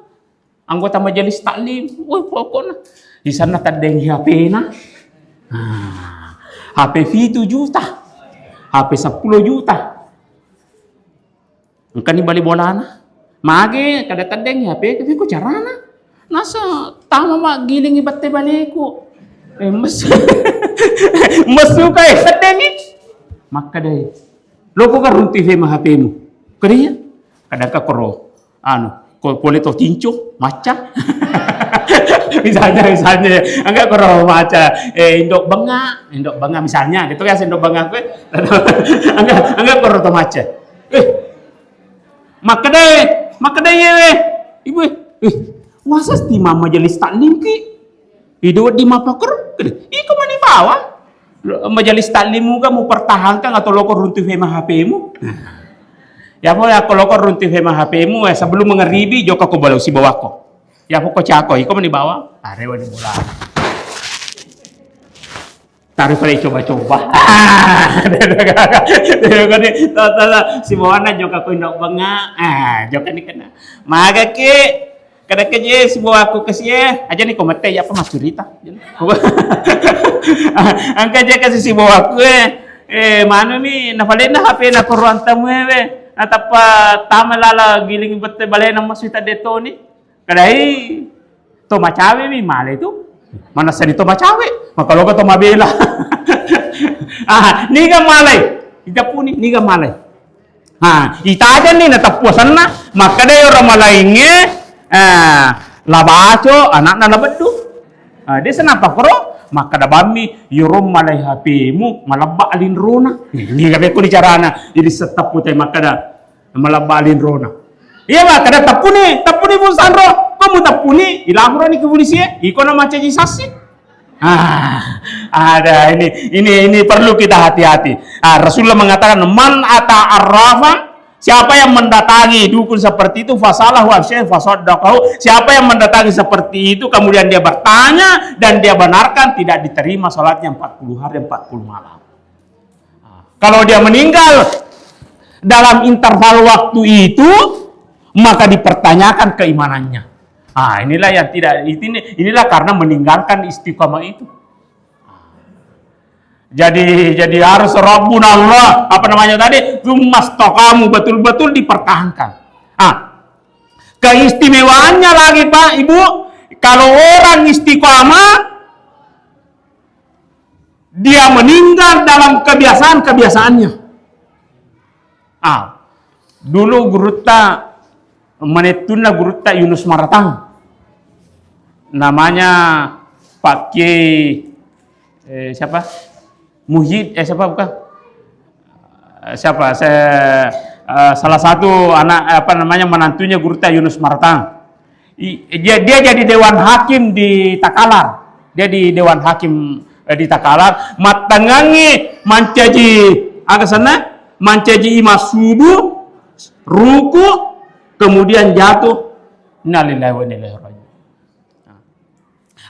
Anggota majelis taklim. Pokoknya di sana tak ada yang HP na. HP fee 7 juta. HP 10 juta. Engkau ni balik bola na. Mage kada tadeng HP tapi ko carana. Nasa tama giling ibatte baliku. Mesu kay tadeng ni. Maka dai. Loko ka runti fe HP mu. Kadiya. Kada ka koro. Boleh to tinco maca. misalnya enggak koro maca indok benga misalnya gitu ya indok benga gue enggak koro to maca maka deh ibu masa di mama majelis taklim ki hidup di mapakor iko mani bawa majelis taklim mu mau pertahankan atau lo runtuh HP-mu ya boleh kalau kau runtuh HP-mu sebelum mengeribi joko ko balau si bawako. Ya pokok cako, iko mani bawa. Rewa di bola. Taruh kali coba-coba. Si bawana joka ko indok benga. Joka ni kena. Maga ke kada keje si bawaku kesie aja ni komete ya apa mas cerita. Angka je kasih si bawaku mano ni nafalena HP na koruan tamu atapa tamalala giling bete balay ng maswita deto ni. Kadai to macawe mi male itu mana sadi to macawe makalo ka to mabela niga malay ita puni niga malay ita aja ni natapuasan na makade orang malainge labaco anak na labadu dia senapa koro maka dabami yurum malay HP mu malaba alin rona niga be ko di carana jadi setap putay makada malaba alin rona. Iya mah kada tapuni mo sanro. Kamu tapuni ilahura ni kepolisi iko na macaji sasi. Ada ini perlu kita hati-hati. Rasulullah mengatakan man ata arrafa siapa yang mendatangi dukun seperti itu fasalahu asyai fasaddaqahu siapa yang mendatangi seperti itu kemudian dia bertanya dan dia benarkan tidak diterima salatnya 40 hari 40 malam. Kalau dia meninggal dalam interval waktu itu maka dipertanyakan keimanannya. Inilah yang tidak inilah karena meninggalkan istiqamah itu. Jadi harus Rabbuna Allah apa namanya tadi kamu betul-betul dipertahankan. Keistimewaannya lagi Pak Ibu kalau orang istiqamah dia meninggal dalam kebiasaan-kebiasaannya. Dulu gurutta menetuna gurutta Yunus Maratang namanya Pak Kiai siapa Muhyiddin siapa bukan siapa salah satu anak apa namanya menantunya gurutta Yunus Maratang dia jadi dewan hakim di Takalar di Takalar matangangi mancaji agak sana mancaji imasubu ruku kemudian jatuh innalillahi wa inna ilaihi raji'un.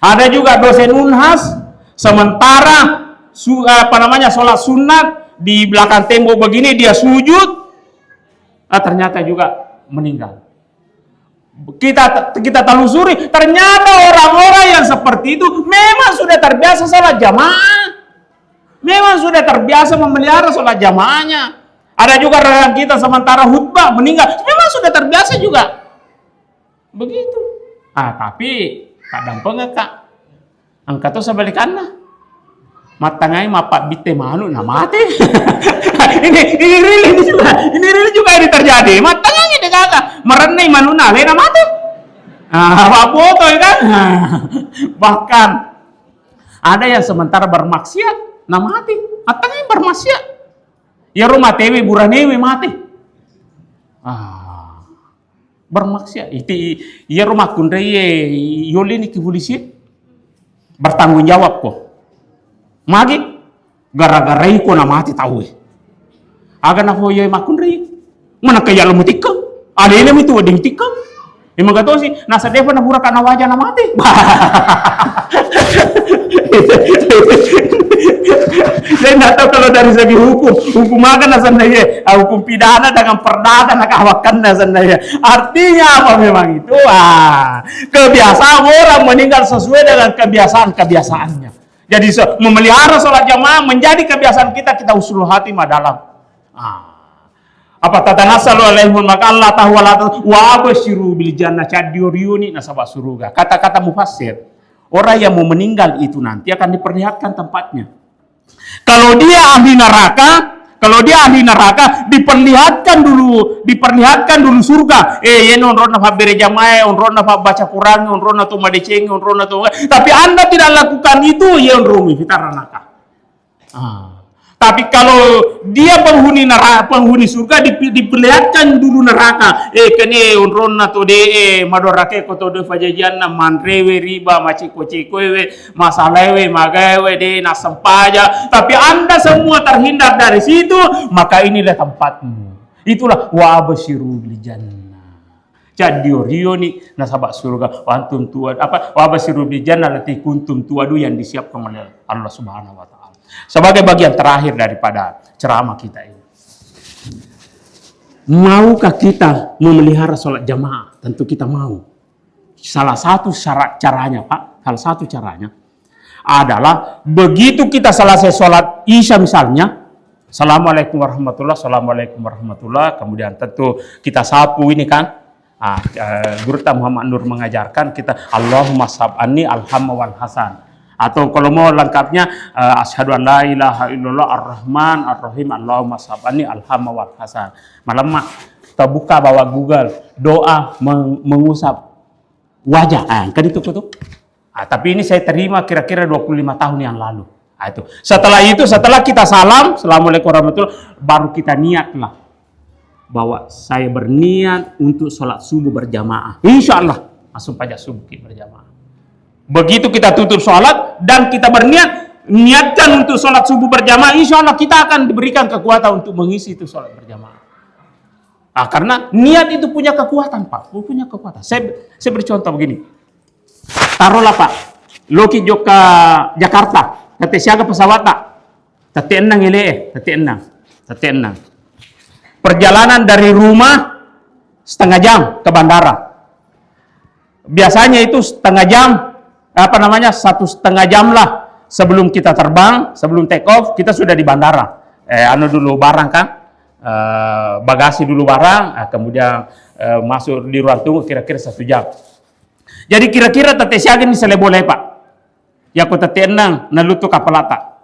Ada juga dosen unhas, sementara sholat sunat di belakang tembok begini dia sujud, ternyata juga meninggal. Kita telusuri, ternyata orang-orang yang seperti itu memang sudah terbiasa sholat jamaah, memang sudah terbiasa memelihara sholat jamaahnya. Ada juga rekan kita sementara khutbah meninggal, memang sudah terbiasa juga begitu. Tapi kadang pengekak angka tuh sebalikannya matangai mapak bite manu na mati. ini really juga ini terjadi. Matangnya dia kakak merenai manu na lena mati. Apa foto kan? Bahkan ada yang sementara bermaksiat na mati. Matangnya bermaksiat. Ya rumah tewe buranewe mati. Bermaksiat. Itu ya rumah kundreye yoli ni polisi bertanggung jawab kok. Magi gara-gara iko na mati tahu aga na hoye makundri mana kaya lamu tikka ada ile itu wading tikka emang gato sih nasa defa na hura kana wajah na mati. Saya nggak tahu kalau dari segi hukum akan nasanaya hukum pidana dengan perdata nakawakan nasanaya artinya apa memang itu kebiasaan orang meninggal sesuai dengan kebiasaannya. Jadi memelihara sholat jamaah menjadi kebiasaan kita usul hati dalam. Apa tatanasalu alaihim maka Allah ta'ala wa abasyiru bil jannah cadiyuriuni nasabah surga. Kata-kata mufassir, orang yang mau meninggal itu nanti akan diperlihatkan tempatnya. Kalau dia ahli neraka, diperlihatkan dulu surga. Onrona fa berjamaah, onrona fa baca Quran, onrona tu madeceng, onrona tu. Tapi Anda tidak lakukan itu, ya onromi fitar neraka. Tapi kalau dia penghuni surga diperlihatkan dulu neraka. Kene onrona tu de madorake ko to de fajajanna manrewe riba maciko-cikowe masalewe magawe de nasempaja. Tapi Anda semua terhindar dari situ, maka inilah tempatmu. Itulah wa abasyiru bil jannah. Cadiyuriuni nasabak surga wa antum tuad wa abasyiru bil jannah lati kuntum tuadu yang disiapkan oleh Allah Subhanahu wa taala. Sebagai bagian terakhir daripada ceramah kita ini. Maukah kita memelihara sholat jamaah? Tentu kita mau. Salah satu caranya Pak, salah satu caranya adalah begitu kita selesai sholat Isya misalnya, Assalamualaikum warahmatullahi, kemudian tentu kita sapu ini kan. Guru Muhammad Nur mengajarkan kita Allahumma sab'ani alhamma wal hasan. Atau kalau mau lengkapnya asyhadu an la ilaha illallah ar-rahman ar-rahim Allahumma sab'ani alhamma wal hasan. Malam kita buka bawa Google doa mengusap wajah. Kan itu tuh. Tapi ini saya terima kira-kira 25 tahun yang lalu. Itu. Setelah kita salam, Assalamualaikum warahmatullahi, baru kita niatlah bahwa saya berniat untuk sholat subuh berjamaah. Insya Allah langsung pajak subuh kita berjamaah. Begitu kita tutup sholat dan kita niatkan untuk sholat subuh berjamaah, insya Allah kita akan diberikan kekuatan untuk mengisi itu sholat berjamaah. Karena niat itu punya kekuatan Pak, punya kekuatan. Saya beri contoh begini. Taruhlah Pak, Loki Joka Jakarta, tete siaga pesawat tak, tete enang enang. Perjalanan dari rumah setengah jam ke bandara. Biasanya itu setengah jam. 1,5 jam lah sebelum kita terbang, sebelum take off, kita sudah di bandara. Dulu barang kan, bagasi dulu barang, kemudian masuk di ruang tunggu kira-kira 1 jam. Jadi kira-kira tete siaga ini sele boleh Pak. Ya ko tete enang nalutu kapalata.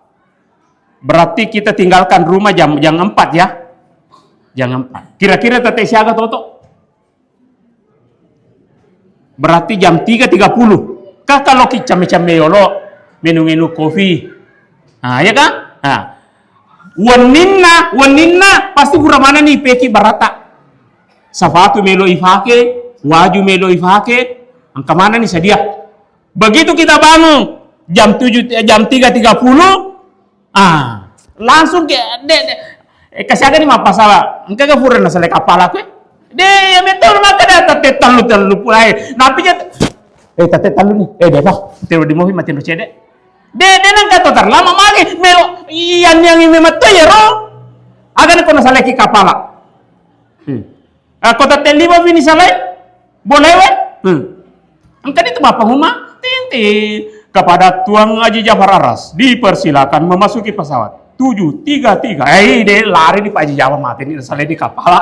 Berarti kita tinggalkan rumah jam 4 ya. Jam 4. Kira-kira tete siaga toto. Berarti jam 3.30. Kalau kicame-came yolo menu kopi. Ya kan? Waninna pasti pura mana nih peki barata. Safatu melo ifake, waju melo ifake, angka mana nih sedia. Begitu kita bangun jam 3.30, langsung kasih ada nih apa salah. Engkau ke pura nasi kapal aku. Ya betul maka dah terlalu pulai. Napi Tate talu nih. Deh, tiro di mobil mati no cede. Dede nang kato terlama magi. Melo, iyan yang ini mati ya ro. Agan ko nasalaki kapala. Kota telima bini salay. Boleh we? Angkat itu bapak rumah. Tintin. Kepada Tuan Haji Jafar Aras dipersilakan memasuki pesawat 733. Dia lari di Pak Haji Jafar mati ini salai di kepala.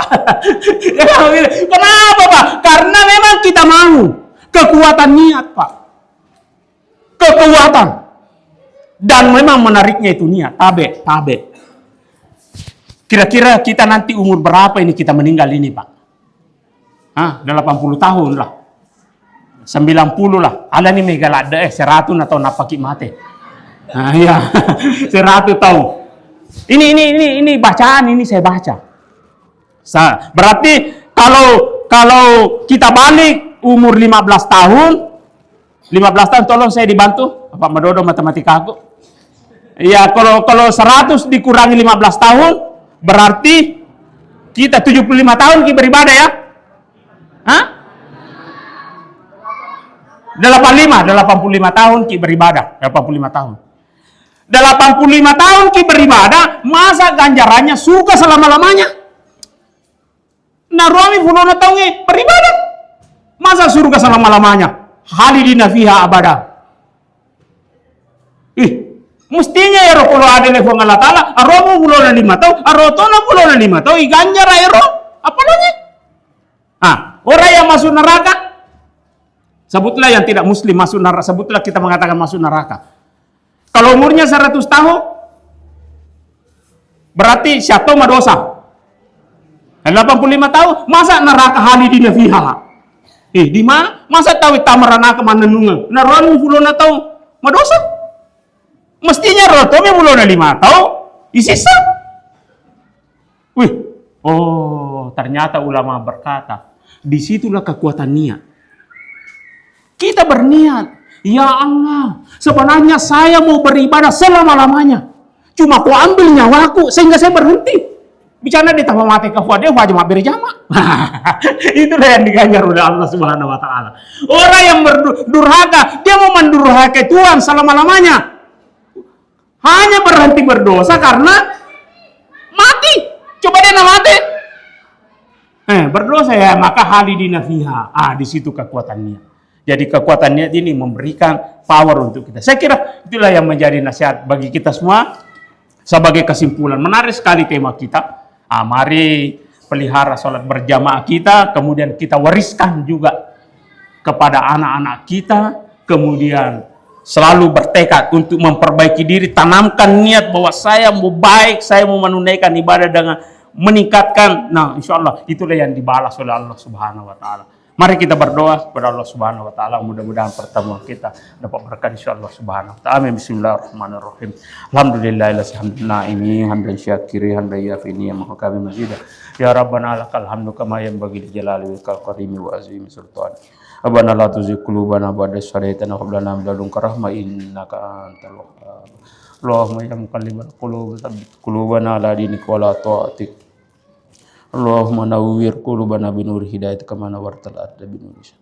Kenapa Pak? Karena memang kita mau kekuatan niat Pak, kekuatan, dan memang menariknya itu niat. Tabe. Kira-kira kita nanti umur berapa ini kita meninggal ini Pak? 80 tahun lah. 90 lah. Ada nih megalada 100 atau napaki mate. Nah, iya. 100 tahun. Ini bacaan ini saya baca. Berarti kalau kita balik umur 15 tahun tolong saya dibantu Pak Madodo matematika aku. Ya kalau 100 dikurangi 15 tahun berarti kita 75 tahun kita beribadah ya. 85 tahun ki beribadah, 85 tahun. 85 tahun ki beribadah, masa ganjarannya suka selama-lamanya? Nah, Romi fulona tahu beribadah. Masa surga selama-lamanya? Halidina fiha abada. Mestinya ya kalau ada level Allah Ta'ala, aromu fulona 5 tahun, arotona fulona 5 tahun, ganjar aero, apa lagi? Orang yang masuk neraka, sebutlah yang tidak muslim masuk neraka, sebutlah kita mengatakan masuk neraka. Kalau umurnya 100 tahun, berarti syaitan dosa. 85 tahun, masa neraka halidina fiha. Di mana? Masa tahu tamarana ke manenunga? Naron fulona tahu madosa. Mestinya rotomi fulona 5 tahun, isisa. Ternyata ulama berkata, disitulah kekuatan niat. Kita berniat, ya Allah, sebenarnya saya mau beribadah selama-lamanya. Cuma kau ambil nyawaku sehingga saya berhenti. Bicara di tambah mati ke dia wajib berjamaah. Itulah yang diganjar oleh Allah Subhanahu wa taala. Orang yang berdurhaka, dia mau mendurhakai Tuhan selama-lamanya. Hanya berhenti berdosa karena mati. Coba dia mati. Berdosa ya, maka halidina fiha. Di situ kekuatannya. Jadi kekuatan niat ini memberikan power untuk kita. Saya kira itulah yang menjadi nasihat bagi kita semua. Sebagai kesimpulan, menarik sekali tema kita. Mari pelihara sholat berjamaah kita, kemudian kita wariskan juga kepada anak-anak kita, kemudian selalu bertekad untuk memperbaiki diri, tanamkan niat bahwa saya mau baik, saya mau menunaikan ibadah dengan meningkatkan. Nah, insya Allah itulah yang dibalas oleh Allah Subhanahu wa taala. Mari kita berdoa kepada Allah Subhanahu wa taala, mudah-mudahan pertemuan kita dapat berkah insyaallah Subhanahu wa taala. Amin. Bismillahirrahmanirrahim. Alhamdulillahirabbil hamdan syakiri hamdan yafini ya mahkami majidah. Ya Rabbana lakal hamdu kama yanbaghi li jalali wal karimi wa azimi sultan. Rabbana la tuzigh qulubana ba'da idh hadaytana wa hab lana min ladunka rahmah innaka antal wahhab. Allahumma ya muqallibal qulub tsabbit qulubana ala dinika wa la ta'atik. Allahumma nawwir qulubana binur hidayatika kama nawwartal arda binur isyan.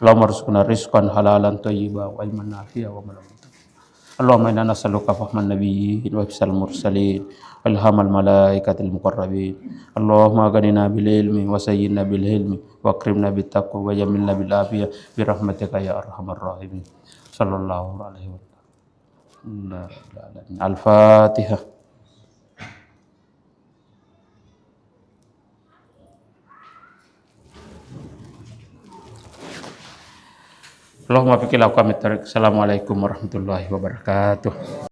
Allahumma rizqna rizqan halalan thayyiban wa ilman nafi'a wa amalan mutaqabbal. Allahumma inna nas'aluka fahman nabiyyin wa ihsal mursalin wa ilhamal malaikatil muqarrabin. Allahumma aghnina bil ilmi wa sayyidna bil hilmi wa akrimna bit taqwa wa jamilna bil afiyah bi rahmatika ya arhamar rahimin. Sallallahu alaihi wa sallam. Al-Fatihah. Allahumma fikil aqwamit thariq. Assalamualaikum warahmatullahi wabarakatuh.